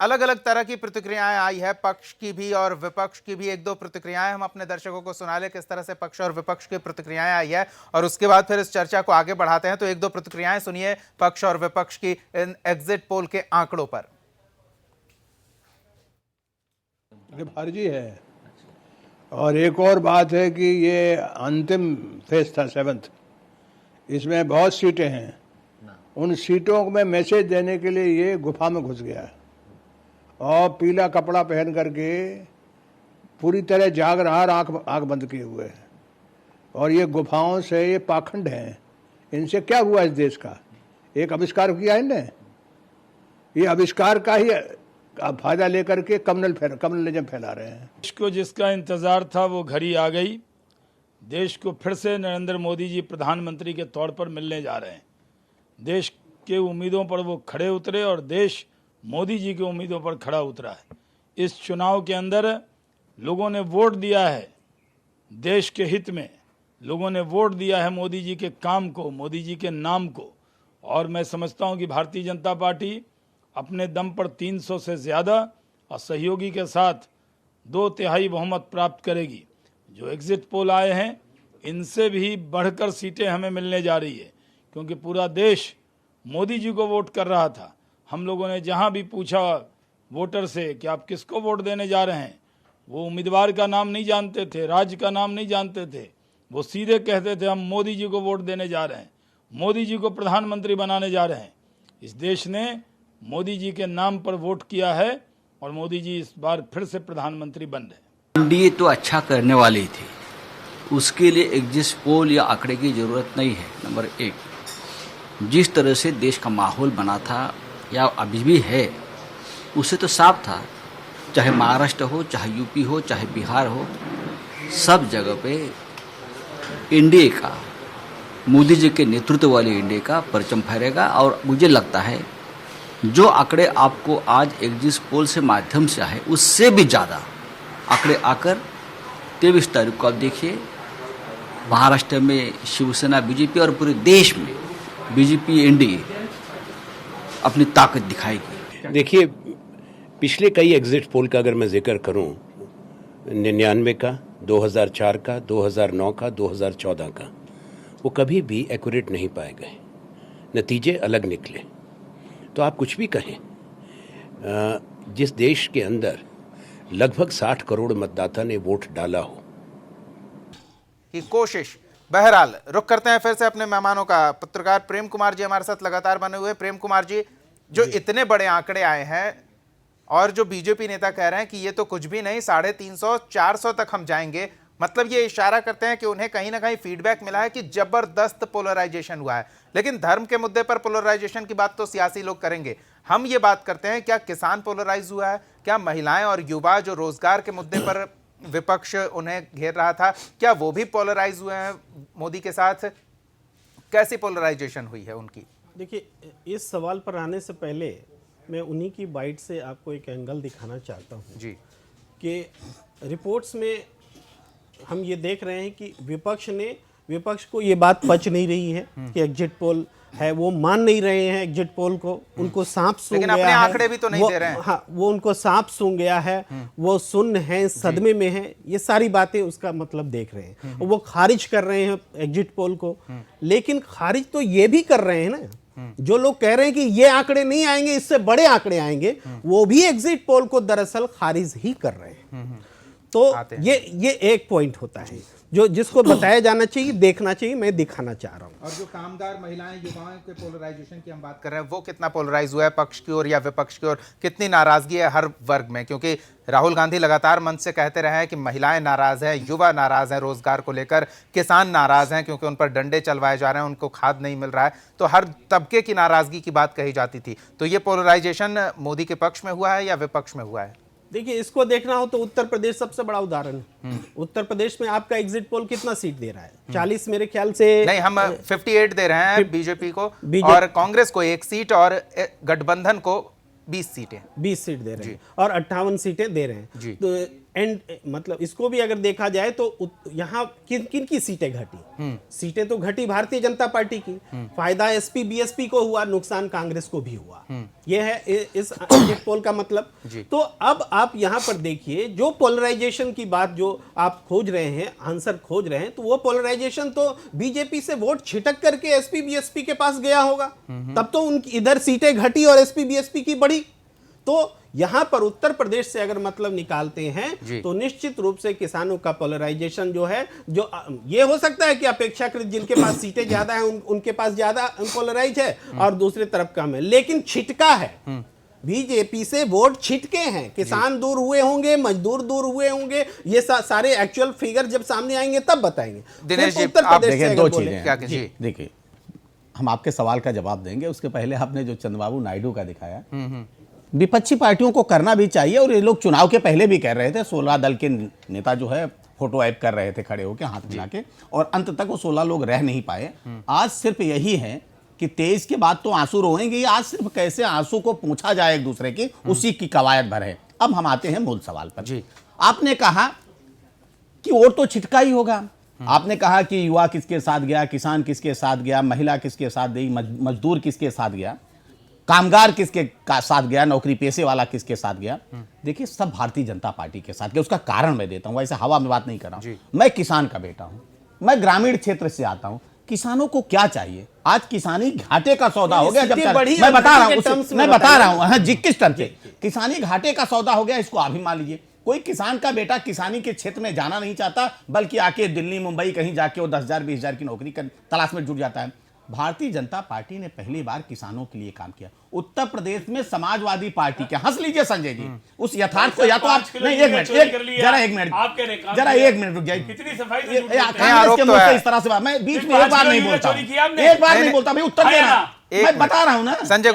Speaker 1: अलग अलग तरह की प्रतिक्रियाएं आई है, पक्ष की भी और विपक्ष की भी। एक दो प्रतिक्रियाएं हम अपने दर्शकों को सुना ले किस तरह से पक्ष और विपक्ष की प्रतिक्रियाएं आई है, और उसके बाद फिर इस चर्चा को आगे बढ़ाते हैं। तो एक दो प्रतिक्रियाएं सुनिए पक्ष और विपक्ष की इन एग्जिट पोल के आंकड़ों पर।
Speaker 8: ये फर्जी है। और एक और बात है कि ये अंतिम फेज था, 7th, इसमें बहुत सीटें हैं। उन सीटों में मैसेज देने के लिए ये गुफा में घुस गया है और पीला कपड़ा पहन करके पूरी तरह जाग रहा, आंख बंद किए हुए है। और ये गुफाओं से ये पाखंड हैं। इनसे क्या हुआ इस देश का? एक आविष्कार किया इनने, ये आविष्कार का ही फायदा लेकर के कम्युनलिज्म फैला रहे हैं।
Speaker 9: देश को जिसका इंतजार था वो घड़ी आ गई। देश को फिर से नरेंद्र मोदी जी प्रधानमंत्री के तौर पर मिलने जा रहे हैं। देश के उम्मीदों पर वो खड़े उतरे और देश मोदी जी की उम्मीदों पर खड़ा उतरा है। इस चुनाव के अंदर लोगों ने वोट दिया है देश के हित में, लोगों ने वोट दिया है मोदी जी के काम को, मोदी जी के नाम को। और मैं समझता हूं कि भारतीय जनता पार्टी अपने दम पर 300 से ज़्यादा और सहयोगी के साथ 2/3 बहुमत प्राप्त करेगी। जो एग्जिट पोल आए हैं इनसे भी बढ़कर सीटें हमें मिलने जा रही है, क्योंकि पूरा देश मोदी जी को वोट कर रहा था। हम लोगों ने जहां भी पूछा वोटर से कि आप किसको वोट देने जा रहे हैं, वो उम्मीदवार का नाम नहीं जानते थे, राज्य का नाम नहीं जानते थे। वो सीधे कहते थे हम मोदी जी को वोट देने जा रहे हैं, मोदी जी को प्रधानमंत्री बनाने जा रहे हैं। इस देश ने मोदी जी के नाम पर वोट किया है और मोदी जी इस बार फिर से प्रधानमंत्री बन रहे हैं।
Speaker 10: एनडीए तो अच्छा करने वाली थी, उसके लिए एग्जिट पोल या आंकड़े की ज़रूरत नहीं है। नंबर एक, जिस तरह से देश का माहौल बना था या अभी भी है, उससे तो साफ था, चाहे महाराष्ट्र हो, चाहे यूपी हो, चाहे बिहार हो, सब जगह पे एनडीए का, मोदी जी के नेतृत्व वाले एनडीए का परचम फहरेगा। और मुझे लगता है जो आंकड़े आपको आज एग्जिट पोल से माध्यम से आए, उससे भी ज़्यादा आंकड़े आकर 23 तारीख को आप देखिए, महाराष्ट्र में शिवसेना बीजेपी और पूरे देश में बीजेपी एनडीए अपनी ताकत दिखाएगी।
Speaker 11: देखिए, पिछले कई एग्जिट पोल का अगर मैं जिक्र करूं, 99 का, 2004 का, 2009 का, 2014 का, वो कभी भी एक्यूरेट नहीं पाए गए, नतीजे अलग निकले। तो आप कुछ भी कहें, जिस देश के अंदर लगभग 60 करोड़ मतदाता ने वोट डाला हो
Speaker 1: की कोशिश। बहरहाल रुक करते हैं फिर से अपने मेहमानों का। पत्रकार प्रेम कुमार जी हमारे साथ लगातार बने हुए। प्रेम कुमार जी, जो इतने बड़े आंकड़े आए हैं और जो बीजेपी नेता कह रहे हैं कि ये तो कुछ भी नहीं, 350 400 तक हम जाएंगे, मतलब ये इशारा करते हैं कि उन्हें कहीं ना कहीं फीडबैक मिला है कि जबरदस्त पोलराइजेशन हुआ है। लेकिन धर्म के मुद्दे पर पोलराइजेशन की बात तो सियासी लोग करेंगे, हम ये बात करते हैं क्या किसान पोलराइज हुआ है? क्या महिलाएं और युवा जो रोजगार के मुद्दे पर विपक्ष उन्हें घेर रहा था, क्या वो भी पोलराइज हुए हैं मोदी के साथ? कैसी पोलराइजेशन हुई है उनकी?
Speaker 5: देखिए, इस सवाल पर आने से पहले मैं उन्हीं की बाइट से आपको एक एंगल दिखाना चाहता हूँ
Speaker 1: जी,
Speaker 5: कि रिपोर्ट्स में हम ये देख रहे हैं कि विपक्ष को ये बात पच नहीं रही है कि एग्जिट पोल है, वो मान नहीं रहे हैं एग्जिट पोल को, उनको सांप सूंघ गया है।
Speaker 1: लेकिन अपने आंकड़े भी तो नहीं दे रहे हैं।
Speaker 5: हाँ, वो उनको सांप सूंघ गया है, वो सुन्न है, सदमे में है, ये सारी बातें उसका मतलब देख रहे हैं। वो खारिज कर रहे हैं एग्जिट पोल को, लेकिन खारिज तो ये भी कर रहे हैं ना, जो लोग कह रहे हैं कि ये आंकड़े नहीं आएंगे, इससे बड़े आंकड़े आएंगे, वो भी एग्जिट पोल को दरअसल खारिज ही कर रहे हैं। तो ये एक पॉइंट होता है जो जिसको बताया जाना चाहिए, देखना चाहिए, मैं दिखाना चाह रहा हूँ।
Speaker 1: और जो कामगार महिलाएं युवाओं के पोलराइजेशन की हम बात कर रहे हैं, वो कितना पोलराइज हुआ है पक्ष की ओर या विपक्ष की ओर? कितनी नाराजगी है हर वर्ग में? क्योंकि राहुल गांधी लगातार मंच से कहते रहे हैं कि महिलाएं नाराज हैं, युवा नाराज हैं रोजगार को लेकर, किसान नाराज हैं क्योंकि उन पर डंडे चलवाए जा रहे हैं, उनको खाद नहीं मिल रहा है। तो हर तबके की नाराजगी की बात कही जाती थी। तो ये पोलराइजेशन मोदी के पक्ष में हुआ है या विपक्ष में हुआ है?
Speaker 5: देखिए, इसको देखना हो तो उत्तर प्रदेश सबसे बड़ा उदाहरण है। उत्तर प्रदेश में आपका एग्जिट पोल कितना सीट दे रहा है? 40 मेरे ख्याल से
Speaker 1: नहीं, हम 58 दे रहे हैं बीजेपी को, और कांग्रेस को 1 सीट और गठबंधन को 20 सीटें,
Speaker 5: 20 सीट दे रहे हैं और 58 सीटें दे रहे हैं। तो एंड मतलब इसको भी अगर देखा जाए तो यहाँ किन की सीटें घटी? सीटें तो घटी भारतीय जनता पार्टी की। फायदा एसपी बीएसपी को हुआ, नुकसान कांग्रेस को भी हुआ। ये है इस एग्जिट पोल का मतलब। तो अब आप यहाँ पर देखिए, जो पोलराइजेशन की बात जो आप खोज रहे हैं, आंसर खोज रहे हैं, तो वो पोलराइजेशन तो बीजेपी से वोट छिटक करके एसपी बीएसपी के पास गया होगा, तब तो उनकी इधर सीटें घटी और एसपी बीएसपी की बढ़ी। तो यहां पर उत्तर प्रदेश से अगर मतलब निकालते हैं तो निश्चित रूप से किसानों का पोलराइजेशन जो है, जो ये हो सकता है कि अपेक्षाकृत जिनके पास सीटें ज्यादा हैं उनके पास ज्यादा पोलराइज है और दूसरी तरफ कम है, लेकिन छिटका है। बीजेपी से वोट छिटके हैं, किसान दूर हुए होंगे, मजदूर दूर हुए होंगे, ये सारे एक्चुअल फिगर जब सामने आएंगे तब बताएंगे।
Speaker 1: दिनेश जी,
Speaker 6: आप देखिए, दो चीजें
Speaker 1: क्या
Speaker 6: देखिए, हम आपके सवाल का जवाब देंगे, उसके पहले आपने जो चंद्रबाबू नायडू का दिखाया, विपक्षी पार्टियों को करना भी चाहिए। और ये लोग चुनाव के पहले भी कह रहे थे, 16 दल के नेता जो है फोटो ऐप कर रहे थे खड़े होकर हाथ मिला के, और अंत तक वो 16 लोग रह नहीं पाए। आज सिर्फ यही है कि 23 के बाद तो आंसू रोएंगे, आज सिर्फ कैसे आंसू को पूछा जाए एक दूसरे की, उसी की कवायद भर है। अब हम आते हैं मूल सवाल पर। आपने कहा कि वोट तो छिटका ही होगा। आपने कहा कि युवा किसके साथ गया, किसान किसके साथ गया, महिला किसके साथ गई, मजदूर किसके साथ गया, कामगार किसके साथ गया, नौकरी पेशे वाला किसके साथ गया। देखिए, सब भारतीय जनता पार्टी के साथ गया। उसका कारण मैं देता हूं, ऐसे हवा में बात नहीं कर रहा हूं। मैं किसान का बेटा हूं, मैं ग्रामीण क्षेत्र से आता हूं। किसानों को क्या चाहिए? आज किसानी घाटे का सौदा हो गया। जब मैं बता रहा हूं जी, किस टर्म से किसानी घाटे का सौदा हो गया, इसको आप भी मान लीजिए। कोई किसान का बेटा किसानी के क्षेत्र में जाना नहीं चाहता, बल्कि आके दिल्ली मुंबई कहीं जाके वो 10,000 20,000 की नौकरी तलाश में जुट जाता है। भारतीय जनता पार्टी ने पहली बार किसानों के लिए काम किया। उत्तर प्रदेश में समाजवादी पार्टी के, हंस लीजिए संजय जी, उस यथार्थ को या तो आप नहीं, एक मिनट जरा एक मिनट रुक जाइए।
Speaker 7: कितनी सफाई से
Speaker 6: कांग्रेस के मुंह से इस तरह से मैं बीच में एक बार नहीं बोलता, एक बार नहीं बोलता भाई, उत्तर देना मैं बता रहा हूं ना।
Speaker 1: संजय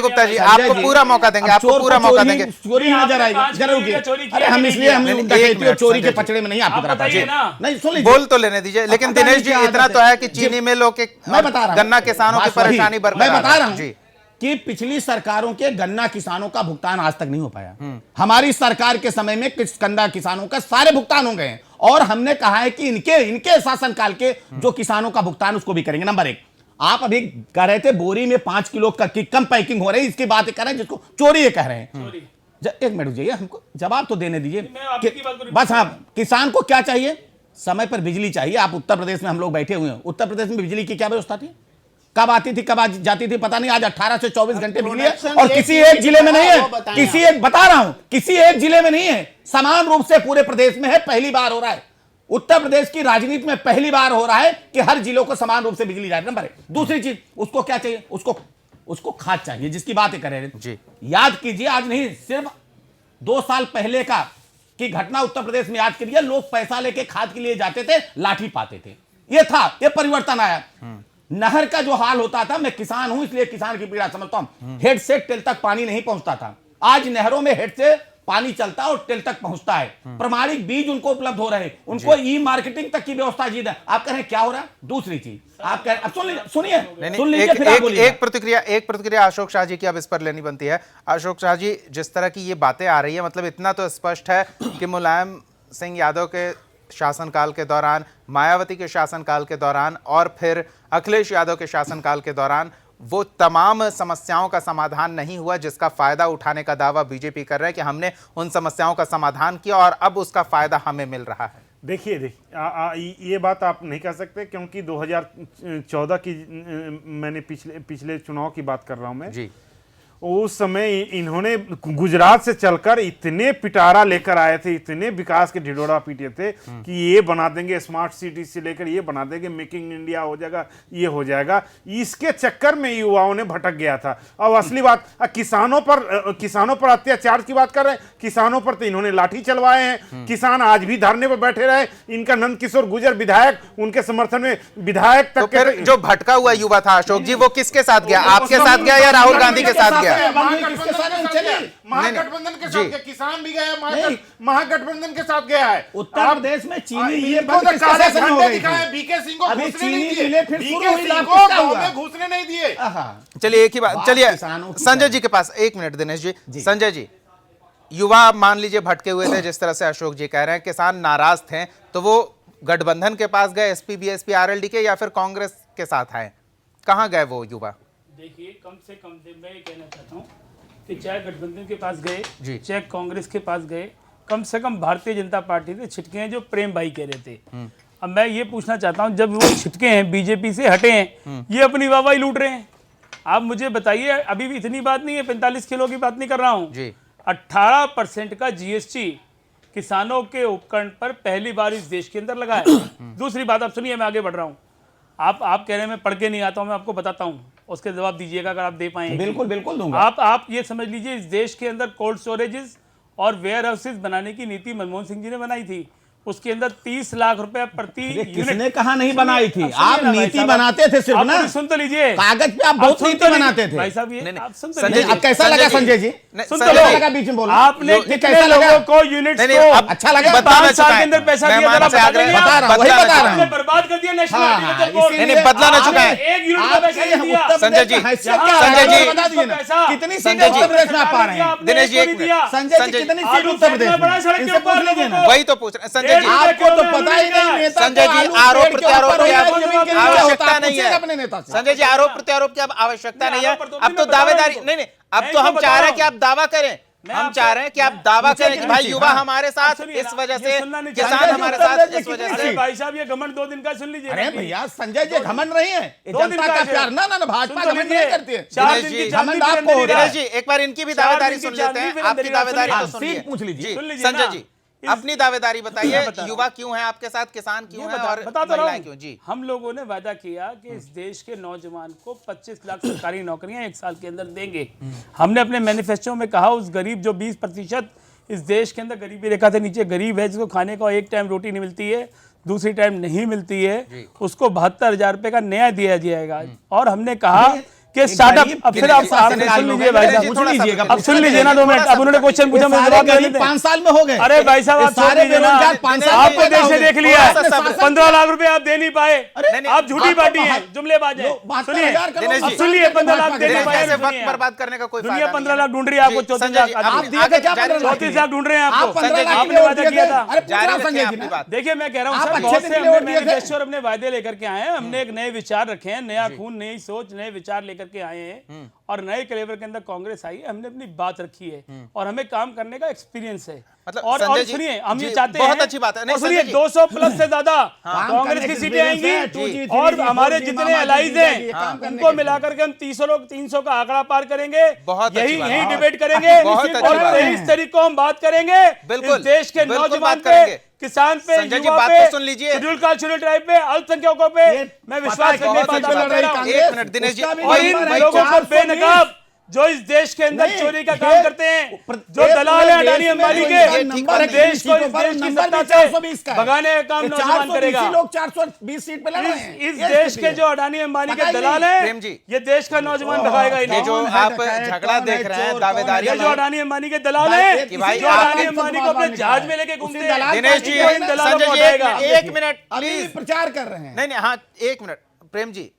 Speaker 1: गुप्ता जी आपको पूरा मौका देंगे, आपको पूरा मौका देंगे।
Speaker 6: चोरी नजर आएगी, जरा रुकिए। अरे हम इसलिए हम डकैती और चोरी के पचड़े में नहीं आपकी तरफ आए। नहीं सुन लीजिए,
Speaker 1: बोल तो लेने दीजिए। लेकिन दिनेश जी इतना तो है कि चीनी मिलों के,
Speaker 6: मैं बता रहा हूं,
Speaker 1: गन्ना किसानों की परेशानी बरकरार,
Speaker 6: मैं बता रहा हूं
Speaker 1: जी
Speaker 6: कि पिछली सरकारों के गन्ना किसानों का भुगतान आज तक नहीं हो पाया। हमारी सरकार के समय में गन्ना किसानों का सारे भुगतान हो गए हैं और हमने कहा है कि इनके शासनकाल के जो किसानों का भुगतान उसको भी करेंगे। नंबर एक, आप अभी कह रहे थे बोरी में 5 किलो की कम पैकिंग हो रही है, इसकी बात कर रहे हैं जिसको चोरी ये कह रहे हैं। एक मिनट रुकिए, हमको जवाब तो देने दीजिए। बस हाँ, किसान को क्या चाहिए? समय पर बिजली चाहिए। आप उत्तर प्रदेश में, हम लोग बैठे हुए हैं, उत्तर प्रदेश में बिजली की क्या व्यवस्था थी? कब आती थी कब जाती थी पता नहीं। आज 18 से 24 घंटे बिजली है और किसी एक जिले में नहीं है, बता रहा हूं, किसी एक जिले में नहीं है, समान रूप से पूरे प्रदेश में है। पहली बार हो रहा है उत्तर प्रदेश की राजनीति में, पहली बार हो रहा है कि हर जिलों को समान रूप से बिजली जा रही है। नंबर एक। दूसरी चीज, उसको क्या चाहिए? उसको खाद चाहिए, जिसकी बातें कर रहे हैं जी। याद कीजिए, आज नहीं, सिर्फ 2 साल पहले का की घटना उत्तर प्रदेश में याद कीजिए। लोग पैसा लेके खाद के लिए जाते थे, लाठी पाते थे। ये था, ये परिवर्तन आया। नहर का जो हाल होता था, मैं किसान हूं इसलिए किसान की पीड़ा समझता हूं, हेड से टेल तक पानी नहीं पहुंचता था। आज नहरों में हेड से पानी चलता है और टेल तक पहुंचता है। प्रमाणिक बीज उनको उपलब्ध हो रहे हैं, उनको ई मार्केटिंग तक की व्यवस्था जी है। आप कह रहे हैं क्या हो रहा है? दूसरी चीज आप कह रहे, अब सुनिए
Speaker 1: एक प्रतिक्रिया अशोक शाह जी की अब इस पर लेनी बनती है। अशोक शाह जी, जिस तरह की ये बातें आ रही है, मतलब इतना तो स्पष्ट है कि मुलायम सिंह यादव के शासनकाल के दौरान, मायावती के शासनकाल के दौरान और फिर अखिलेश यादव के शासनकाल के दौरान वो तमाम समस्याओं का समाधान नहीं हुआ, जिसका फायदा उठाने का दावा बीजेपी कर रहा है कि हमने उन समस्याओं का समाधान किया और अब उसका फायदा हमें मिल रहा है।
Speaker 4: देखिए ये बात आप नहीं कह सकते, क्योंकि 2014 की मैंने पिछले चुनाव की बात कर रहा हूं मैं जी। उस समय इन्होंने गुजरात से चलकर इतने पिटारा लेकर आए थे, इतने विकास के ढिढोरा पीटे थे कि ये बना देंगे, स्मार्ट सिटी से लेकर ये बना देंगे, मेकिंग इंडिया हो जाएगा, ये हो जाएगा। इसके चक्कर में युवाओं ने भटक गया था। अब असली बात, किसानों पर अत्याचार की बात कर रहे हैं। किसानों पर तो इन्होंने लाठी चलवाए हैं। किसान आज भी धरने पर बैठे रहे। इनका नंद किशोर गुर्जर विधायक, उनके समर्थन में विधायक तक,
Speaker 1: तो फिर जो भटका हुआ युवा था अशोक जी, वो किसके साथ गया? आपके साथ गया या राहुल गांधी के साथ गया?
Speaker 4: महागठबंधन के साथ गया, किसान भी गया, महागठबंधन के साथ गया है।
Speaker 6: उत्तर प्रदेश में चीनी ये
Speaker 4: बीके सिंह को घुसने नहीं दिए।
Speaker 1: चलिए एक ही बात, चलिए संजय जी के पास 1 मिनट। दिनेश जी, संजय जी, युवा मान लीजिए भटके हुए थे, जिस तरह से अशोक जी कह रहे हैं, किसान नाराज थे, तो वो गठबंधन के पास गए, एसपी बीएसपी आरएलडी के, या फिर कांग्रेस के साथ आए? कहां गए वो युवा?
Speaker 7: देखिए, कम से कम मैं ये कहना चाहता हूँ कि चाहे गठबंधन के पास गए, चाहे कांग्रेस के पास गए, कम से कम भारतीय जनता पार्टी से छिटके हैं, जो प्रेम भाई कह रहे थे। अब मैं ये पूछना चाहता हूँ, जब वो छिटके हैं, बीजेपी से हटे हैं, ये अपनी वाहवाही लूट रहे हैं। आप मुझे बताइए, अभी भी इतनी बात नहीं है, 45 किलो की बात नहीं कर रहा हूँ, 18% का जीएसटी किसानों के उपकरण पर पहली बार इस देश के अंदर लगा है। दूसरी बात, आप सुनिए, मैं आगे बढ़ रहा हूँ। आप कह रहे हैं मैं पढ़ के नहीं आता हूं, मैं आपको बताता हूं, उसके जवाब दीजिएगा अगर आप दे पाएंगे।
Speaker 6: बिल्कुल दूंगा।
Speaker 7: आप ये समझ लीजिए, इस देश के अंदर कोल्ड स्टोरेजेस और वेयर हाउसेज बनाने की नीति मनमोहन सिंह जी ने बनाई थी। उसके अंदर 30 लाख रुपए प्रति यूनिट।
Speaker 6: किसने कहा नहीं बनाई थी? आप नीति बनाते थे सिर्फ ना,
Speaker 7: सुन तो लीजिए,
Speaker 6: कागज पे आप बहुत नीति बनाते थे
Speaker 7: भाई साहब। ये आप सुन तो
Speaker 6: लीजिए। अब कैसा लगा संजय जी?
Speaker 7: सुन तो लगा,
Speaker 6: बीच में बोला
Speaker 7: आपने कितने लोगों को यूनिट
Speaker 6: अच्छा लगा?
Speaker 7: 5 साल के अंदर पैसा दिया,
Speaker 6: बता रहा हूं,
Speaker 7: बर्बाद कर दिया नेशनल एग्रीकल्चर बोर्ड।
Speaker 1: बदला ना चुका है।
Speaker 7: 1 यूनिट का पैसा नहीं दिया।
Speaker 1: संजय जी,
Speaker 6: बता दीजिए ना, कितनी सीटें उत्तर प्रदेश में आप पा रहे हैं?
Speaker 1: दिनेश जी,
Speaker 6: संजय जी, कितनी सीट उत्तर प्रदेश में? इनसे पूछ लीजिए ना।
Speaker 1: वही तो पूछ रहे हैं संजय जी।
Speaker 6: आपको तो पता ही नहीं, नेता
Speaker 1: संजय जी, आरोप प्रत्यारोप की आवश्यकता नहीं है।
Speaker 6: अपने नेता से
Speaker 1: संजय जी, आरोप प्रत्यारोप की अब आवश्यकता नहीं है। अब तो दावेदारी नहीं, अब तो हम चाह रहे हैं कि आप दावा करें। हम चाह रहे हैं कि आप दावा करें कि भाई युवा हमारे साथ इस वजह से, किसान हमारे साथ इस वजह से।
Speaker 7: भाई साहब, ये घमंड 2 दिन का सुन लीजिए।
Speaker 6: अरे भैया, संजय जी घमंड नहीं है, जनता का प्यार। ना भाजपा घमंड नहीं करती है। घमंड आपको हो रहा है।
Speaker 1: जी, एक बार इनकी भी दावेदारी सुन लेते हैं, आपकी दावेदारी तो सुनिए।
Speaker 6: पूछ लीजिए
Speaker 1: संजय जी, अपनी दावेदारी बताइए, युवा क्यों है आपके साथ, किसान क्यों है और महिलाएं क्यों? जी,
Speaker 7: हम लोगों ने वादा किया कि इस देश के नौजवान को 25 लाख सरकारी नौकरियां 1 साल के अंदर देंगे। हमने अपने मैनिफेस्टो में कहा उस गरीब जो 20% इस देश के अंदर गरीबी रेखा से नीचे गरीब है, जिसको खाने को एक टाइम रोटी नहीं मिलती है, दूसरी टाइम नहीं मिलती है, उसको 72,000 रुपए का न्याय दिया जाएगा। और हमने कहा कि स्टार्टअप, अब फिर आप सुन लीजिए भाई साहब, अब सुन लीजिए ना 2 मिनट। अब उन्होंने क्वेश्चन पूछा, मैं जवाब दे देते हैं।
Speaker 6: 5 साल में हो गए।
Speaker 7: अरे भाई साहब, आप
Speaker 6: सारे बेरोजगार 5 साल
Speaker 7: आपको देश से देख लिया है, 15 लाख रुपए आप दे नहीं पाए, आप झूठी पार्टी है, जुमलेबाज है। सुनिए, अब सुनिए, 15 लाख दे नहीं पाए,
Speaker 1: वक्त बर्बाद करने का कोई
Speaker 7: दुनिया 15 लाख ढूंढ रही है आपको, 34 लाख ढूंढ रहे हैं आपको, आपने वादा किया था। देखिए मैं कह रहा हूँ सर, बहुत से हमने मैनिफेस्टो और अपने वायदे लेकर के आए हैं, हमने एक नए विचार रखे हैं, नया खून, नई सोच, नए विचार लेकर के आए हैं और नए कलेवर के अंदर कांग्रेस आई है, हमने अपनी बात रखी है और हमें काम करने का एक्सपीरियंस है।
Speaker 1: मतलब
Speaker 7: और सुनिए, हम ये चाहते हैं,
Speaker 1: बहुत अच्छी बात है,
Speaker 7: सुनिए, 200 प्लस से ज्यादा कांग्रेस की सीटें आएंगी और हमारे जितने एलाइज हैं उनको मिलाकर के हम 300 का आंकड़ा पार करेंगे। यही डिबेट करेंगे और 23 तारीख को हम बात करेंगे इस देश के नौजवान पे, किसान पे, युवा पे, शेड्यूल कास्ट, शेड्यूल ट्राइब पे, अल्पसंख्यकों पे मैं विश्वास करने की बात कर रहा हूं।
Speaker 1: 1 मिनट दिनेश जी,
Speaker 7: और इन लोगों को बेनकाब जो इस देश के अंदर चोरी का काम करते हैं, जो दलाल है अडानी अंबानी के, देश को इस देश की सत्ता से भगाने का काम नौजवान करेगा।
Speaker 6: लोग 420 सीट पे लड़ रहे हैं।
Speaker 7: इस देश के जो अडानी अंबानी के दलाल हैं, ये देश का नौजवान भगाएगा।
Speaker 1: ये जो आप झगड़ा देख रहे हैं, दावेदारी,
Speaker 7: ये जो अडानी अंबानी के दलाल हैं, जो अडानी अंबानी को अपने जहाज में लेके घूमते हैं,
Speaker 1: दिनेश जी,
Speaker 7: इन दलालों को हटाएगा।
Speaker 1: 1 मिनट प्लीज,
Speaker 6: प्रचार कर रहे हैं।
Speaker 1: नहीं, हाँ 1 मिनट। प्रेम जी,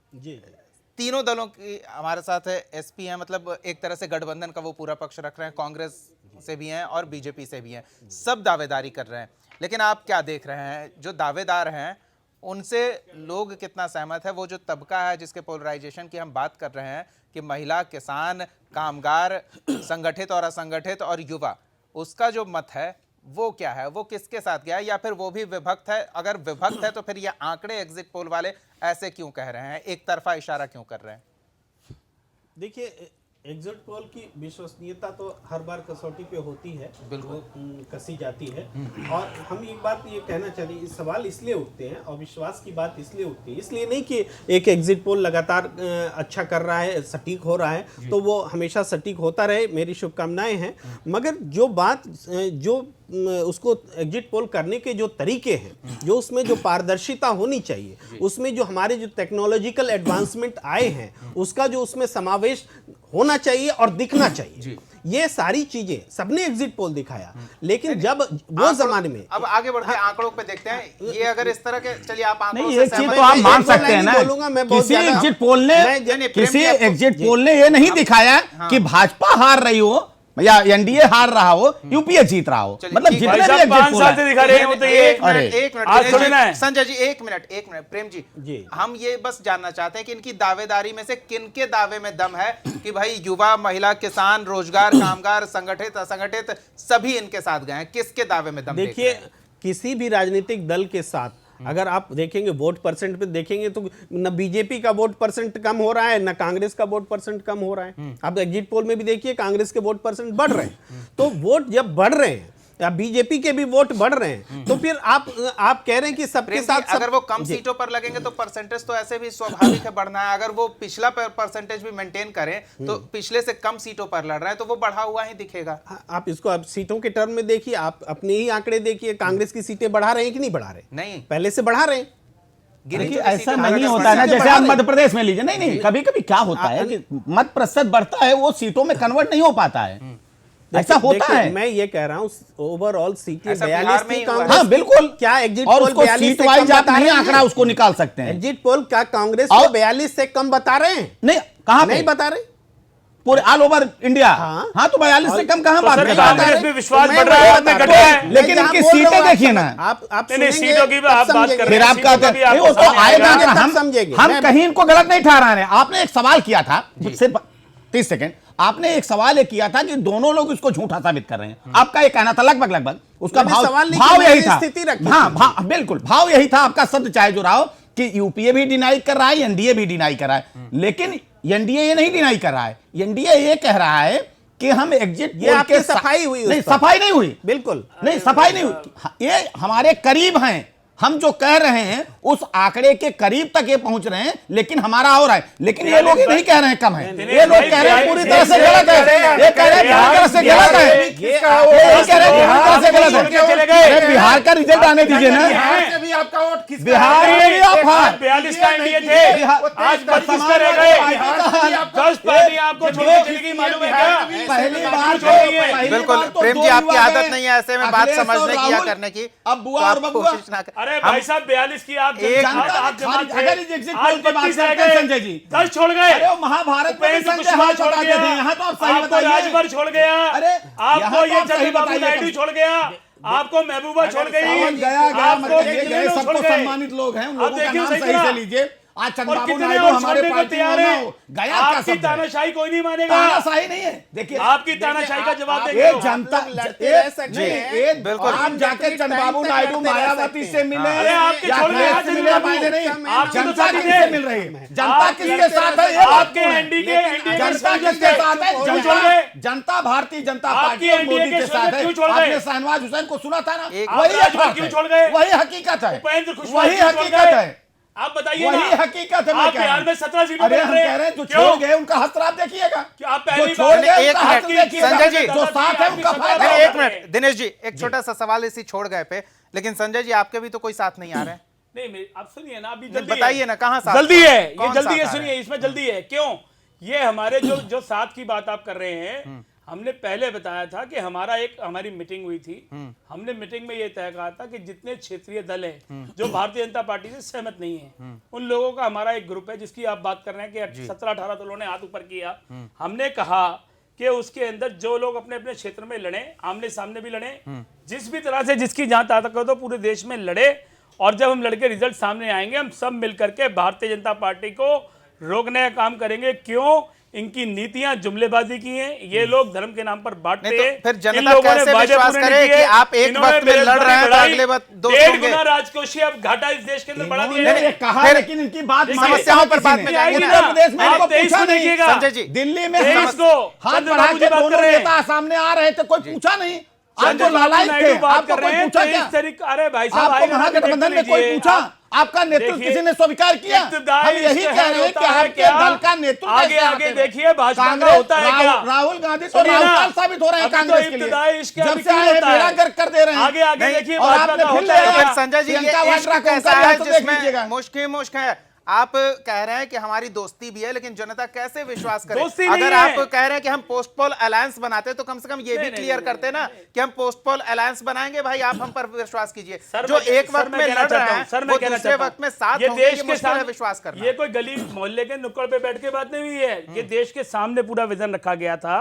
Speaker 1: तीनों दलों की हमारे साथ एसपी हैं, मतलब एक तरह से गठबंधन का वो पूरा पक्ष रख रहे हैं, कांग्रेस से भी हैं और बीजेपी से भी हैं, सब दावेदारी कर रहे हैं। लेकिन आप क्या देख रहे हैं, जो दावेदार हैं उनसे लोग कितना सहमत है? वो जो तबका है जिसके पोलराइजेशन की हम बात कर रहे हैं कि महिला, किसान, कामगार, संगठित और असंगठित और युवा, उसका जो मत है वो क्या है? वो किसके साथ गया है या फिर वो भी विभक्त है? अगर विभक्त है तो फिर ये आंकड़े एग्जिट पोल वाले ऐसे क्यों कह रहे हैं, एक तरफा इशारा क्यों कर रहे हैं?
Speaker 5: देखिए, एग्जिट पोल की विश्वसनीयता तो हर बार कसौटी पे होती है, बिल्कुल कसी जाती है। और हम एक बात ये कहना चाहते हैं, सवाल इसलिए उठते हैं और विश्वास की बात इसलिए उठती है, इसलिए नहीं कि एक एग्जिट पोल लगातार अच्छा कर रहा है, सटीक हो रहा है तो वो हमेशा सटीक होता रहे, मेरी शुभकामनाएं हैं। मगर जो बात जो उसको एग्जिट पोल करने के जो तरीके हैं, जो उसमें जो पारदर्शिता होनी चाहिए, उसमें जो हमारे जो टेक्नोलॉजिकल एडवांसमेंट आए हैं उसका जो उसमें समावेश होना चाहिए और दिखना चाहिए, ये सारी चीजें सबने एग्जिट पोल दिखाया। लेकिन जब वो जमाने में,
Speaker 1: अब आगे बढ़ते हैं, आंकड़ों पे देखते हैं ये अगर इस तरह के, चलिए आप आंकड़ों
Speaker 6: से सहमत, तो आप मान सकते हैं ना, किसी एग्जिट पोल ने ये नहीं दिखाया कि भाजपा हार रही हो या एनडीए हार रहा हो, यूपीए जीत रहा हो। मतलब जितने भी एग्जिट
Speaker 7: 5 साल से दिखा रहे हैं वो तो ये
Speaker 1: एक मिनट संजय जी, एक मिनट प्रेम जी, हम ये बस जानना चाहते हैं कि इनकी दावेदारी में से किन के दावे में दम है कि भाई युवा, महिला, किसान, रोजगार, कामगार, संगठित, असंगठित सभी इनके साथ गए हैं, किसके दावे में दम?
Speaker 5: देखिए, किसी भी राजनीतिक दल के साथ अगर आप देखेंगे वोट परसेंट पे देखेंगे तो न बीजेपी का वोट परसेंट कम हो रहा है, न कांग्रेस का वोट परसेंट कम हो रहा है। आप एग्जिट पोल में भी देखिए कांग्रेस के वोट परसेंट बढ़ रहे हैं। तो वोट जब बढ़ रहे हैं या बीजेपी के भी वोट बढ़ रहे हैं तो फिर आप कह रहे हैं कि सबके साथ
Speaker 1: अगर वो कम सीटों पर लगेंगे तो परसेंटेज तो ऐसे भी स्वाभाविक है बढ़ना है। अगर वो पिछला परसेंटेज भी मेंटेन करें तो पिछले से कम सीटों पर लड़ रहे हैं तो वो बढ़ा हुआ ही दिखेगा।
Speaker 5: आप इसको आप सीटों के टर्म में देखिए, आप अपने ही आंकड़े देखिए, कांग्रेस की सीटें बढ़ा रहे हैं कि नहीं बढ़ा रहे?
Speaker 1: नहीं,
Speaker 5: पहले से बढ़ा रहे हैं।
Speaker 6: ऐसा नहीं होता है ना, जैसे आप मध्य प्रदेश में लीजिए, नहीं कभी कभी क्या होता है कि मत प्रतिशत बढ़ता है, वो सीटों में कन्वर्ट नहीं हो पाता है, ऐसा होता है।
Speaker 5: मैं ये कह रहा हूँ ओवरऑल सीटें 42 थी कांग्रेस।
Speaker 6: हाँ बिल्कुल,
Speaker 5: क्या एग्जिट
Speaker 6: पोल उसको सीट वाइज आप नहीं आंकड़ा उसको निकाल सकते हैं।
Speaker 5: एग्जिट पोल क्या कांग्रेस को 42 से कम बता रहे हैं?
Speaker 6: नहीं, कहां
Speaker 5: नहीं बता रहे,
Speaker 6: पूरे ऑल ओवर इंडिया। हाँ तो 42 से कम कहां बात कर रहे हैं?
Speaker 7: विश्वास बढ़ रहा है,
Speaker 6: लेकिन इनकी सीटें देखिए ना,
Speaker 5: आप
Speaker 7: सीटों की बात कर रहे हैं,
Speaker 6: फिर आप कहते हैं वो तो आएगा, हम समझेंगे, हम कहीं इनको गलत नहीं ठहरा रहे हैं। आपने एक सवाल किया था, सिर्फ 30 सेकंड, आपने एक सवाल किया था कि दोनों लोग इसको झूठा साबित कर रहे हैं। आपका ये कहना था लगभग उसका भाव यही था। हाँ बिल्कुल, भाव यही था आपका, शब्द चाहे जो रहा हो, कि यूपीए भी डिनाई कर रहा है, एनडीए भी डिनाई कर रहा है, लेकिन एनडीए ये नहीं डिनाई कर रहा है। एनडीए ये कह रहा है कि हम एग्जिट
Speaker 5: ये
Speaker 6: पोल
Speaker 5: आपकी
Speaker 6: के
Speaker 5: सफाई हुई उस
Speaker 6: नहीं,
Speaker 5: पर।
Speaker 6: सफाई नहीं हुई,
Speaker 5: बिल्कुल
Speaker 6: नहीं सफाई नहीं हुई। ये हमारे करीब हैं, हम जो कह रहे हैं उस आंकड़े के करीब तक ये पहुंच रहे हैं, लेकिन हमारा हो रहा है। लेकिन ये लोग ही नहीं कह रहे हैं कम है, ये लोग कह रहे हैं पूरी तरह से गलत है, ये कह रहे हैं पूरी तरह से गलत है, ये कह रहे हैं पूरी तरह से गलत है। बिहार का रिजल्ट आने दीजिए ना,
Speaker 4: भी आपका वोट किस
Speaker 6: बिहार में भी आप हार,
Speaker 7: 42 का एनडीए थे, आज 25 का रह गए। 10 पार्टी आपको छोड़ के चली गई, मालूम है क्या?
Speaker 6: पहली बार
Speaker 1: बिल्कुल प्रेम जी, आपकी आदत नहीं है ऐसे में बात समझने की या करने की,
Speaker 6: अब बुआ और बबुआ।
Speaker 1: कोशिश ना करें।
Speaker 7: अरे भाई साहब 42 की आप
Speaker 1: एक
Speaker 6: अगर इस एग्जिट पोल की बात करते हैं संजय जी,
Speaker 7: 10 छोड़ गए।
Speaker 6: अरे वो महाभारत में
Speaker 7: उपेंद्र
Speaker 6: संजय
Speaker 7: कुशवाहा
Speaker 6: हाथ
Speaker 7: छोड़
Speaker 6: बताते
Speaker 7: गया,
Speaker 6: थे, यहाँ तो आप सही
Speaker 7: आपको
Speaker 6: बताइए।
Speaker 7: राजभर छोड़ गया,
Speaker 6: अरे
Speaker 7: आपको
Speaker 6: यहाँ
Speaker 7: ये
Speaker 6: तो आप सही
Speaker 7: चंद्रबाबू
Speaker 6: बताइए।
Speaker 7: नायडू छोड़ गया, आपको महबूबा छोड़ गई,
Speaker 6: गया
Speaker 7: आपको
Speaker 6: मतलब ये गए,
Speaker 7: कितने लोग
Speaker 6: सबको
Speaker 7: छोड़ गए?
Speaker 6: सम्मानित लोग हैं, उन
Speaker 7: अब
Speaker 6: लोगों का
Speaker 7: देखिए
Speaker 6: नाम
Speaker 7: सही
Speaker 6: सही
Speaker 7: तरह।
Speaker 6: से लीजिए। आज
Speaker 7: और
Speaker 6: चंद्रबाबू
Speaker 7: कितने
Speaker 6: नायडू
Speaker 7: और
Speaker 6: हमारे
Speaker 7: छोड़ने को
Speaker 6: पार्टी
Speaker 7: तैयार
Speaker 6: में
Speaker 7: है?
Speaker 6: हो गया, क्या
Speaker 7: आपकी
Speaker 6: शब्द है?
Speaker 7: तानाशाही कोई नहीं मानेगा।
Speaker 6: तानाशाही नहीं है, देखिए
Speaker 7: आपकी तानाशाही का जवाब देंगे
Speaker 6: ये
Speaker 7: लोग।
Speaker 6: जनता
Speaker 1: बिल्कुल।
Speaker 6: आप जाके चंद्रबाबू नायडू मायावती से मिले,
Speaker 7: अरे आपके
Speaker 6: या
Speaker 7: छोड़ के
Speaker 6: अखिलेश से मिले,
Speaker 7: चंद्रबाबू।
Speaker 6: मायने नहीं,
Speaker 7: आपकी तो
Speaker 6: जनता
Speaker 7: साथी
Speaker 6: किससे
Speaker 7: है।
Speaker 6: मिल रही है, जनता किसके साथ है, ये बात
Speaker 7: आपके
Speaker 6: तो है।
Speaker 7: एनडीए के
Speaker 6: जनता किसके साथ है,
Speaker 7: क्यों छोड़ गए?
Speaker 6: जनता भारतीय जनता
Speaker 7: आपकी
Speaker 6: पार्टी और
Speaker 7: एनडीए
Speaker 6: मोदी
Speaker 7: के
Speaker 6: के साथ है।
Speaker 7: क्यों छोड़ गए?
Speaker 6: आपने शहनवाज हुसैन को सुना था ना,
Speaker 1: एक-
Speaker 6: वही
Speaker 7: आप राजभर
Speaker 6: यथार्थ
Speaker 7: क्यों
Speaker 6: है,
Speaker 7: छोड़ गए?
Speaker 6: वही हकीकत है,
Speaker 7: उपेंद्र कुशवाहा
Speaker 6: वही
Speaker 7: क्यों छोड़
Speaker 6: हकीकत
Speaker 7: गए?
Speaker 6: है,
Speaker 7: आप बताइए
Speaker 6: वही
Speaker 7: ना।
Speaker 6: हकीकत है। मैं
Speaker 7: आप
Speaker 6: कह रहा
Speaker 7: बिहार
Speaker 6: हूं।
Speaker 7: में 17 सीटों
Speaker 6: अरे
Speaker 7: पे
Speaker 6: हम
Speaker 7: लड़ रहे
Speaker 6: कह
Speaker 7: हैं।
Speaker 6: रहे हैं जो
Speaker 7: क्यों?
Speaker 6: छोड़ गए उनका हस्त्र आप देखिएगा,
Speaker 7: कि आप पहली
Speaker 6: जो
Speaker 7: बार
Speaker 6: छोड़ गए
Speaker 1: एक
Speaker 6: उनका
Speaker 1: मिनट,
Speaker 6: हस्त्र देखिएगा,
Speaker 1: संजय जी,
Speaker 6: जो साथ है उनका फायदा
Speaker 1: नहीं,
Speaker 6: होगा।
Speaker 1: एक मिनट दिनेश जी, एक छोटा सा सवाल इसी छोड़ गए पे, लेकिन संजय जी आपके भी तो कोई साथ नहीं आ रहे हैं।
Speaker 7: नहीं आप सुनिए ना, अभी
Speaker 1: नहीं,
Speaker 7: जल्दी
Speaker 1: बताइए ना, कहाँ साथ
Speaker 7: जल्दी है, ये
Speaker 1: कौन
Speaker 7: जल्दी
Speaker 1: साथ
Speaker 7: है,
Speaker 1: आ रहा
Speaker 7: सुनिए इसमें जल्दी है। क्यों? ये हमारे जो साथ की बात आप कर रहे हैं, हमने पहले बताया था कि हमारी मीटिंग हुई थी। हमने मीटिंग में ये तय कहा था कि जितने क्षेत्रीय दल हैं जो भारतीय जनता पार्टी से सहमत नहीं है, उन लोगों का हमारा एक ग्रुप है जिसकी आप बात कर रहे हैं कि 17-18 दलों ने हाथ ऊपर किया। हमने कहा कि उसके अंदर जो लोग अपने अपने क्षेत्र में लड़े, आमने सामने भी लड़े, जिस भी तरह से जिसकी जहां ताकत हो पूरे देश में लड़े, और जब हम लड़के रिजल्ट सामने आएंगे हम सब मिलकर के भारतीय जनता पार्टी को रोकने का काम करेंगे। क्यों? इनकी नीतियां जुमलेबाजी की हैं, ये लोग धर्म के नाम पर बांटते
Speaker 1: नहीं तो
Speaker 7: हैं।
Speaker 1: फिर
Speaker 7: इन
Speaker 1: जनता
Speaker 7: लोगों ने
Speaker 1: कैसे
Speaker 7: वादे
Speaker 1: विश्वास
Speaker 7: पूरे
Speaker 1: करे
Speaker 7: नहीं किए।
Speaker 1: कि आप एक
Speaker 7: इन्होंने
Speaker 1: वक्त में लड़
Speaker 7: बेरोजगारी
Speaker 1: रहे हैं तो
Speaker 7: बढ़ाई,
Speaker 1: अगले वक्त दोस्त
Speaker 7: 1.5
Speaker 1: होंगे।
Speaker 7: गुना राजकोषीय अब घाटा इस देश के अंदर बढ़ा दिया
Speaker 6: इन्होंने
Speaker 7: है।
Speaker 6: ये कहा,
Speaker 1: फिर-
Speaker 6: लेकिन इनकी बात
Speaker 7: देखिए,
Speaker 6: मानी
Speaker 1: समस्याओं पर
Speaker 6: किसी
Speaker 1: बात
Speaker 6: ने।
Speaker 1: में जाएंगे
Speaker 6: उत्तर
Speaker 1: ना।
Speaker 6: प्रदेश में
Speaker 7: आप
Speaker 6: इनको
Speaker 7: 23
Speaker 6: पूछा
Speaker 7: को
Speaker 6: नहीं,
Speaker 7: देखिएगा।
Speaker 1: संजय जी,
Speaker 6: दिल्ली में
Speaker 7: 23 को
Speaker 6: हाथ
Speaker 7: चंद्रबाबू
Speaker 6: बढ़ा
Speaker 7: जी
Speaker 6: के
Speaker 7: बात कर
Speaker 6: दोनों
Speaker 7: रहे हैं।
Speaker 6: नेता सामने आ रहे थे, कोई पूछा नहीं, आप तो
Speaker 7: चंद्रबाबू
Speaker 6: लालायित थे,
Speaker 7: नायडू बात
Speaker 6: आपको
Speaker 7: कर रहे
Speaker 6: कोई
Speaker 7: हैं
Speaker 6: पूछा
Speaker 7: तो
Speaker 6: क्या?
Speaker 7: इस तरीके, अरे भाई साहब
Speaker 6: आपको
Speaker 7: आएगा,
Speaker 6: महागठबंधन में
Speaker 7: देख
Speaker 6: कोई
Speaker 7: लीजिए।
Speaker 6: पूछा? आपका नेतृत्व
Speaker 7: देखिए,
Speaker 6: किसी ने स्वीकार किया?
Speaker 7: इब्तदाई
Speaker 6: हम यही
Speaker 7: शहर
Speaker 6: कह रहे हैं
Speaker 7: होता
Speaker 6: कि
Speaker 7: है
Speaker 6: आपके
Speaker 7: क्या?
Speaker 6: दल का नेतृत्व
Speaker 7: आगे
Speaker 6: कैसे
Speaker 7: आगे
Speaker 6: आते हैं?
Speaker 7: देखिए भाजपा का
Speaker 6: कांग्रेस,
Speaker 7: होता है क्या?
Speaker 6: राहुल गांधी तो
Speaker 7: सुनिए ना,
Speaker 6: राहुल साबित हो रहे हैं
Speaker 7: अभी तो
Speaker 6: कांग्रेस के
Speaker 7: इब्तदाई इश्क
Speaker 6: लिए,
Speaker 7: अभी
Speaker 6: जब से
Speaker 7: क्यों
Speaker 6: आए
Speaker 7: होता है?
Speaker 6: बेड़ा गर्क कर दे रहे हैं।
Speaker 7: आगे आगे
Speaker 6: नहीं,
Speaker 7: देखिए
Speaker 6: और
Speaker 7: भाजपा
Speaker 6: आपने
Speaker 7: का
Speaker 6: फिर
Speaker 7: होता
Speaker 6: ले
Speaker 7: है
Speaker 6: आया।
Speaker 1: तो फिर
Speaker 7: क्या?
Speaker 1: संजय जी,
Speaker 6: प्रियंका
Speaker 1: ये
Speaker 6: वाड्रा
Speaker 1: इश्क
Speaker 6: को
Speaker 1: कैसा
Speaker 6: उनका
Speaker 1: है
Speaker 6: तो देख
Speaker 1: जिसमें
Speaker 6: लीजिएगा।
Speaker 1: मुश्क ही मुश्क है? आप कह रहे हैं कि हमारी दोस्ती भी है, लेकिन जनता कैसे विश्वास करे?
Speaker 7: दोस्ती नहीं
Speaker 1: अगर
Speaker 7: है।
Speaker 1: आप कह रहे हैं कि हम पोस्ट पोल अलायंस बनाते तो कम से कम ये भी क्लियर करते ना कि हम पोस्ट पोल अलायंस बनाएंगे। भाई आप हम पर विश्वास कीजिए, जो एक वक्त में लड़ रहे हैं वो दूसरे वक्त में साथ होंगे, ये मुश्किल है विश्वास करना।
Speaker 7: ये कोई गली मोहल्ले के नुक्कड़ पे बैठ के बात नहीं हुई है, ये देश के सामने पूरा विजन रखा गया था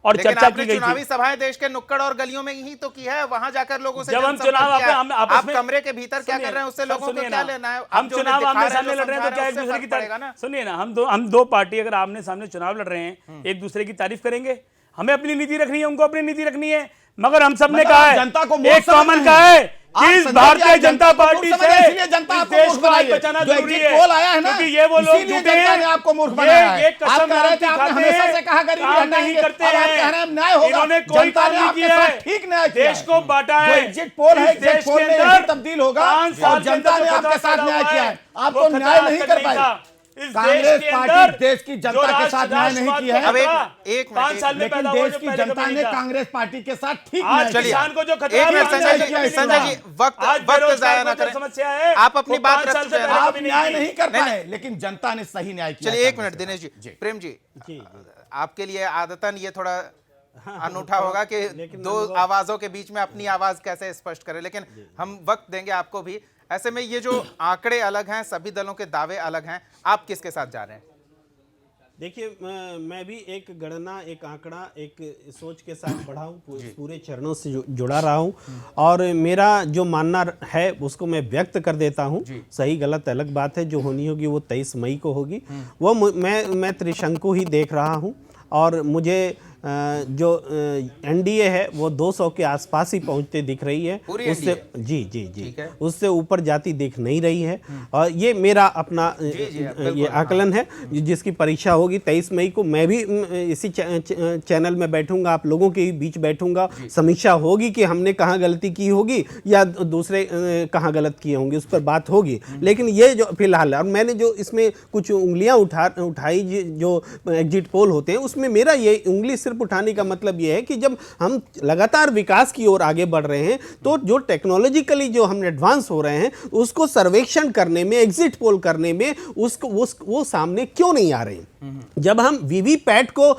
Speaker 7: और
Speaker 1: लेकिन
Speaker 7: चर्चा
Speaker 1: आपने
Speaker 7: की गई
Speaker 1: चुनावी
Speaker 7: थी।
Speaker 1: सभाएं देश के नुक्कड़ और गलियों में ही तो की है, वहां जाकर लोगों से
Speaker 7: जब हम
Speaker 1: जनसंपर्क
Speaker 7: चुनाव
Speaker 1: किया है।
Speaker 7: हम आपस
Speaker 1: आप
Speaker 7: में
Speaker 1: कमरे के भीतर क्या कर रहे हैं उससे लोगों को क्या लेना है?
Speaker 7: हम
Speaker 1: जो
Speaker 7: चुनाव
Speaker 1: दिखा
Speaker 7: आमने
Speaker 1: रहे हैं,
Speaker 7: सामने
Speaker 1: जो
Speaker 7: लड़ रहे हैं
Speaker 1: समझा
Speaker 7: तो क्या एक
Speaker 1: उससे
Speaker 7: दूसरे की
Speaker 1: फर्क पड़ेगा ना।
Speaker 7: तारीफ, सुनिए ना, हम दो पार्टी अगर आमने सामने चुनाव लड़ रहे हैं एक दूसरे की तारीफ करेंगे। हमें अपनी नीति रखनी है, उनको अपनी नीति रखनी है, मगर हम सबने
Speaker 6: मतलब
Speaker 7: कहा
Speaker 6: आप
Speaker 7: है
Speaker 6: जनता को मूर्ख
Speaker 7: एक कॉमन
Speaker 6: समझ
Speaker 7: का
Speaker 6: रहे
Speaker 7: है
Speaker 6: हैं। आप
Speaker 7: कि इस
Speaker 6: संजय जी,
Speaker 7: भारतीय
Speaker 6: आप
Speaker 7: जनता
Speaker 6: जनता को
Speaker 7: पार्टी
Speaker 6: मूर्ख
Speaker 7: से
Speaker 6: समझ रहे हैं, इसलिए जनता
Speaker 7: इस
Speaker 6: आपको
Speaker 7: देश
Speaker 6: मूर्ख
Speaker 7: को आज
Speaker 6: बनाई है।
Speaker 7: बचाना
Speaker 6: जो
Speaker 7: जरूरी
Speaker 6: एग्जिट
Speaker 7: है,
Speaker 6: पोल आया है ना,
Speaker 7: क्योंकि ये वो लोग
Speaker 6: इसीलिए
Speaker 7: झूठे
Speaker 6: जनता
Speaker 7: हैं,
Speaker 6: ने आपको मूर्ख बनाया है।
Speaker 7: ये कसम
Speaker 6: आप कह रहे थे,
Speaker 7: नाम
Speaker 6: आपने
Speaker 7: दिखाते
Speaker 6: हमेशा
Speaker 7: हैं,
Speaker 6: से कहा गरीबी
Speaker 7: काम
Speaker 6: हटाएंगे,
Speaker 7: नहीं करते
Speaker 6: और आप
Speaker 7: हैं।
Speaker 6: कह रहे हैं न्याय होगा।
Speaker 7: इन्होंने कोई
Speaker 6: जनता
Speaker 7: काम
Speaker 6: ने
Speaker 7: नहीं
Speaker 6: आपके
Speaker 7: किया
Speaker 6: साथ
Speaker 7: है,
Speaker 6: ठीक न्याय किया
Speaker 7: देश को बांटा
Speaker 6: जो
Speaker 7: है।
Speaker 6: एग्जिट पोल है,
Speaker 7: इस देश
Speaker 6: एग्जिट पोल
Speaker 7: के
Speaker 6: में
Speaker 7: अंदर
Speaker 6: यही तब्दील होगा
Speaker 7: 5 साल
Speaker 6: और
Speaker 7: के
Speaker 6: जनता
Speaker 7: अंदर
Speaker 6: ने
Speaker 7: जो
Speaker 6: आपके
Speaker 7: खतरा
Speaker 6: साथ न्याय
Speaker 7: पैदा
Speaker 6: किया
Speaker 7: हुआ
Speaker 6: है।
Speaker 7: है,
Speaker 6: आपको
Speaker 7: वो
Speaker 6: न्याय
Speaker 7: खतरा
Speaker 6: नहीं
Speaker 7: आज
Speaker 6: कर
Speaker 7: तक
Speaker 6: पाए।
Speaker 7: नहीं था। इस
Speaker 6: कांग्रेस
Speaker 7: देश के
Speaker 6: पार्टी
Speaker 7: अंदर
Speaker 6: देश की जनता के साथ न्याय नहीं किया है।
Speaker 1: अब एक मिनट,
Speaker 7: 5 साल में
Speaker 6: लेकिन
Speaker 7: पैदा हुआ
Speaker 6: देश
Speaker 7: जो
Speaker 6: की
Speaker 7: पहले
Speaker 6: जनता
Speaker 7: कभी
Speaker 6: ने
Speaker 7: नहीं था।
Speaker 6: कांग्रेस पार्टी के साथ ठीक
Speaker 7: आज
Speaker 6: न्याय किया।
Speaker 7: किसान को जो खतरा
Speaker 1: एक मिनट
Speaker 7: है,
Speaker 1: संजय
Speaker 6: किया
Speaker 1: जी,
Speaker 6: इस
Speaker 1: संजय जी, वक्त
Speaker 7: आज
Speaker 1: वक्त
Speaker 7: बेरोजगार
Speaker 1: जाया ना
Speaker 7: को जो
Speaker 1: करें।
Speaker 7: समस्या है,
Speaker 1: आप अपनी
Speaker 7: वो
Speaker 1: बात
Speaker 7: 5
Speaker 1: रख
Speaker 7: साल से
Speaker 1: चुके हैं।
Speaker 7: पहले
Speaker 6: आप
Speaker 7: कभी नहीं
Speaker 6: न्याय
Speaker 7: की।
Speaker 6: नहीं कर
Speaker 1: नहीं,
Speaker 6: पाए, लेकिन जनता ने सही न्याय किया।
Speaker 1: चलिए एक मिनट दिनेश जी, प्रेम जी, आपके लिए आदतन ये थोड़ा अनूठा होगा कि दो आवाजों के बीच में अपनी आवाज कैसे स्पष्ट करें, लेकिन हम वक्त देंगे आपको भी। ऐसे में ये जो आंकड़े अलग हैं, सभी दलों के दावे अलग हैं, आप किसके साथ जा रहे हैं?
Speaker 5: देखिए, मैं भी एक गणना, एक आंकड़ा, एक सोच के साथ बढ़ा हूँ, पूरे चरणों से जुड़ा रहा हूँ और मेरा जो मानना है उसको मैं व्यक्त कर देता हूँ। सही गलत अलग बात है, जो होनी होगी वो 23 मई को होगी। वो मैं त्रिशंकु ही देख रहा हूँ और मुझे जो एनडीए है वो 200 के आसपास ही पहुंचते दिख रही है।
Speaker 1: पूरी
Speaker 5: उससे
Speaker 1: NDA?
Speaker 5: जी उससे ऊपर जाती दिख नहीं रही है। और ये मेरा अपना ये आकलन है, जिसकी परीक्षा होगी 23 मई को। मैं भी इसी चैनल में बैठूंगा, आप लोगों के बीच बैठूंगा, समीक्षा होगी कि हमने कहाँ गलती की होगी या दूसरे कहाँ गलत किए होंगे, उस पर बात होगी। लेकिन ये जो फिलहाल, और मैंने जो इसमें कुछ उंगलियां उठाई जो एग्जिट पोल होते हैं, उसमें मेरा ये उंगली सिर्फ उठाने का मतलब ये है कि जब हम लगातार विकास की ओर आगे बढ़ रहे हैं तो जो टेक्नोलॉजिकली जो हम एडवांस हो रहे हैं उसको सर्वेक्षण करने में, एग्जिट पोल करने में उसको वो सामने क्यों नहीं आ रहे हैं। जब हम वीवीपैट को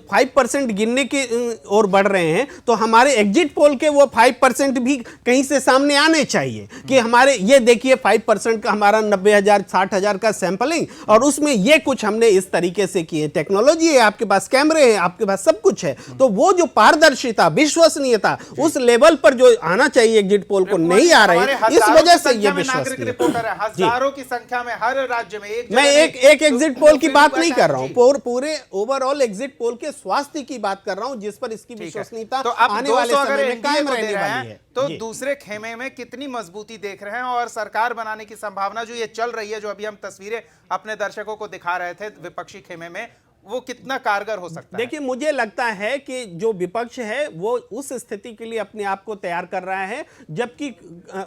Speaker 5: 5% गिनने की ओर बढ़ रहे हैं तो हमारे एग्जिट पोल के वो 5% भी कहीं से सामने आने चाहिए कि हमारे ये देखिए 5% का हमारा 90,000 60,000 का सैंपलिंग, और उसमें ये कुछ हमने इस तरीके से किए। टेक्नोलॉजी है, आपके पास कैमरे हैं, आपके पास सब कुछ है, तो वो जो पारदर्शिता, विश्वसनीयता उस लेवल पर जो आना चाहिए एग्जिट पोल को नहीं आ रहे हैं, इस वजह से ये विश्वसनीय।
Speaker 1: रिपोर्टर है, हजारों की संख्या में हर राज्य में
Speaker 5: मैं एक एग्जिट पोल की बात नहीं कर रहा हूं, पूरे ओवरऑल एग्जिट पोल के स्वास्थ्य की बात कर रहा हूं, जिस पर इसकी विश्वसनीयता
Speaker 1: तो अब
Speaker 5: आने वाले
Speaker 1: 200
Speaker 5: समय में कायम रहने वाली है।
Speaker 1: तो दूसरे खेमे में कितनी मजबूती देख रहे हैं, और सरकार बनाने की संभावना जो ये चल रही है, जो अभी हम तस्वीरें अपने दर्शकों को दिखा रहे थे विपक्षी खेमे में, वो कितना कारगर हो सकता है?
Speaker 5: देखिए, मुझे लगता है कि जो विपक्ष है वो उस स्थिति के लिए अपने आप को तैयार कर रहा है, जबकि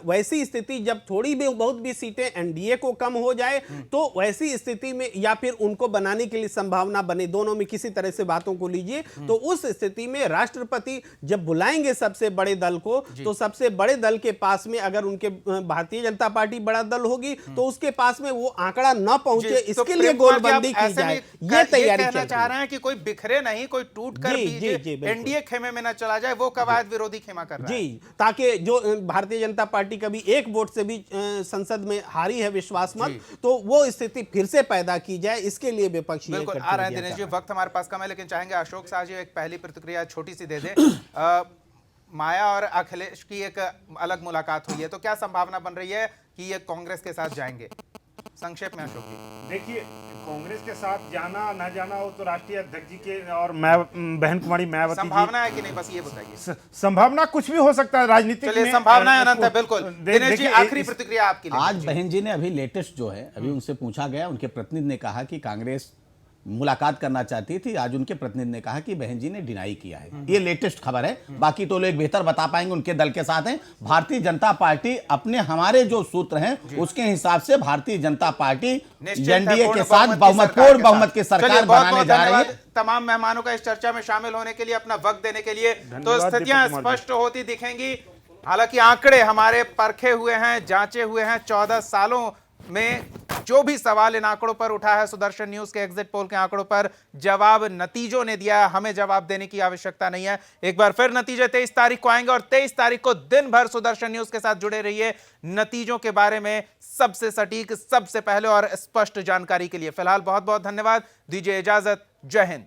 Speaker 5: वैसी स्थिति जब थोड़ी भी बहुत भी सीटें एनडीए को कम हो जाए तो वैसी स्थिति में, या फिर उनको बनाने के लिए संभावना बने, दोनों में किसी तरह से बातों को लीजिए, तो उस स्थिति में राष्ट्रपति जब बुलाएंगे सबसे बड़े दल को, तो सबसे बड़े दल के पास में अगर उनके भारतीय जनता पार्टी बड़ा दल होगी तो उसके पास में वो आंकड़ा न पहुंचे, इसके लिए गोलबंदी की जाए, ये तैयारी
Speaker 1: कहना चाह रहे हैं कि कोई बिखरे नहीं, कोई टूट कर एनडीए खेमे में न चला जाए, वो कवायद विरोधी खेमा कर रहा है
Speaker 5: जी, ताकि जो भारतीय जनता पार्टी कभी एक वोट से भी संसद में हारी है विश्वास मत, तो वो स्थिति फिर से पैदा की जाए, इसके लिए विपक्ष
Speaker 1: बिल्कुल आ रहे हैं। दिनेश जी, वक्त हमारे पास कम है, लेकिन चाहेंगे अशोक शाह जी एक पहली प्रतिक्रिया छोटी सी दे दे। माया और अखिलेश की एक अलग मुलाकात हुई है, तो क्या संभावना बन रही है कि ये कांग्रेस के साथ जाएंगे? संक्षेप में अशोक जी।
Speaker 4: देखिए, कांग्रेस के साथ जाना ना जाना वो तो राष्ट्रीय अध्यक्ष जी के और बहन कुमारी मायावती,
Speaker 1: संभावना है कि नहीं, बस ये बताइए।
Speaker 4: संभावना कुछ भी हो सकता है राजनीतिक में,
Speaker 1: संभावना है अनंत है। बिल्कुल दिनेश जी, आखिरी प्रतिक्रिया आपकी।
Speaker 6: आज बहन जी ने अभी लेटेस्ट जो है, अभी उनसे पूछा गया, उनके प्रतिनिधि ने कहा कि कांग्रेस मुलाकात करना चाहती थी, आज उनके प्रतिनिधि ने कहा कि बहन जी ने डिनाई किया है। ये लेटेस्ट खबर है, बाकी तो लोग बेहतर बता पाएंगे, उनके दल के साथ हैं। भारतीय जनता पार्टी अपने हमारे जो सूत्र हैं उसके हिसाब से भारतीय जनता पार्टी एनडीए के साथ बहुमतपूर्ण बहुमत की सरकार बनाने जा रही है।
Speaker 1: तमाम मेहमानों का इस चर्चा में शामिल होने के लिए, अपना वक्त देने के लिए, तो स्थितियां स्पष्ट होती दिखेंगी। हालांकि आंकड़े हमारे परखे हुए हैं, जांचे हुए हैं, 14 सालों में जो भी सवाल इन आंकड़ों पर उठा है, सुदर्शन न्यूज के एग्जिट पोल के आंकड़ों पर जवाब नतीजों ने दिया है। हमें जवाब देने की आवश्यकता नहीं है। एक बार फिर नतीजे 23 तारीख को आएंगे, और 23 तारीख को दिन भर सुदर्शन न्यूज के साथ जुड़े रहिए नतीजों के बारे में सबसे सटीक, सबसे पहले और स्पष्ट जानकारी के लिए। फिलहाल बहुत बहुत धन्यवाद, दीजिए इजाजत, जय हिंद।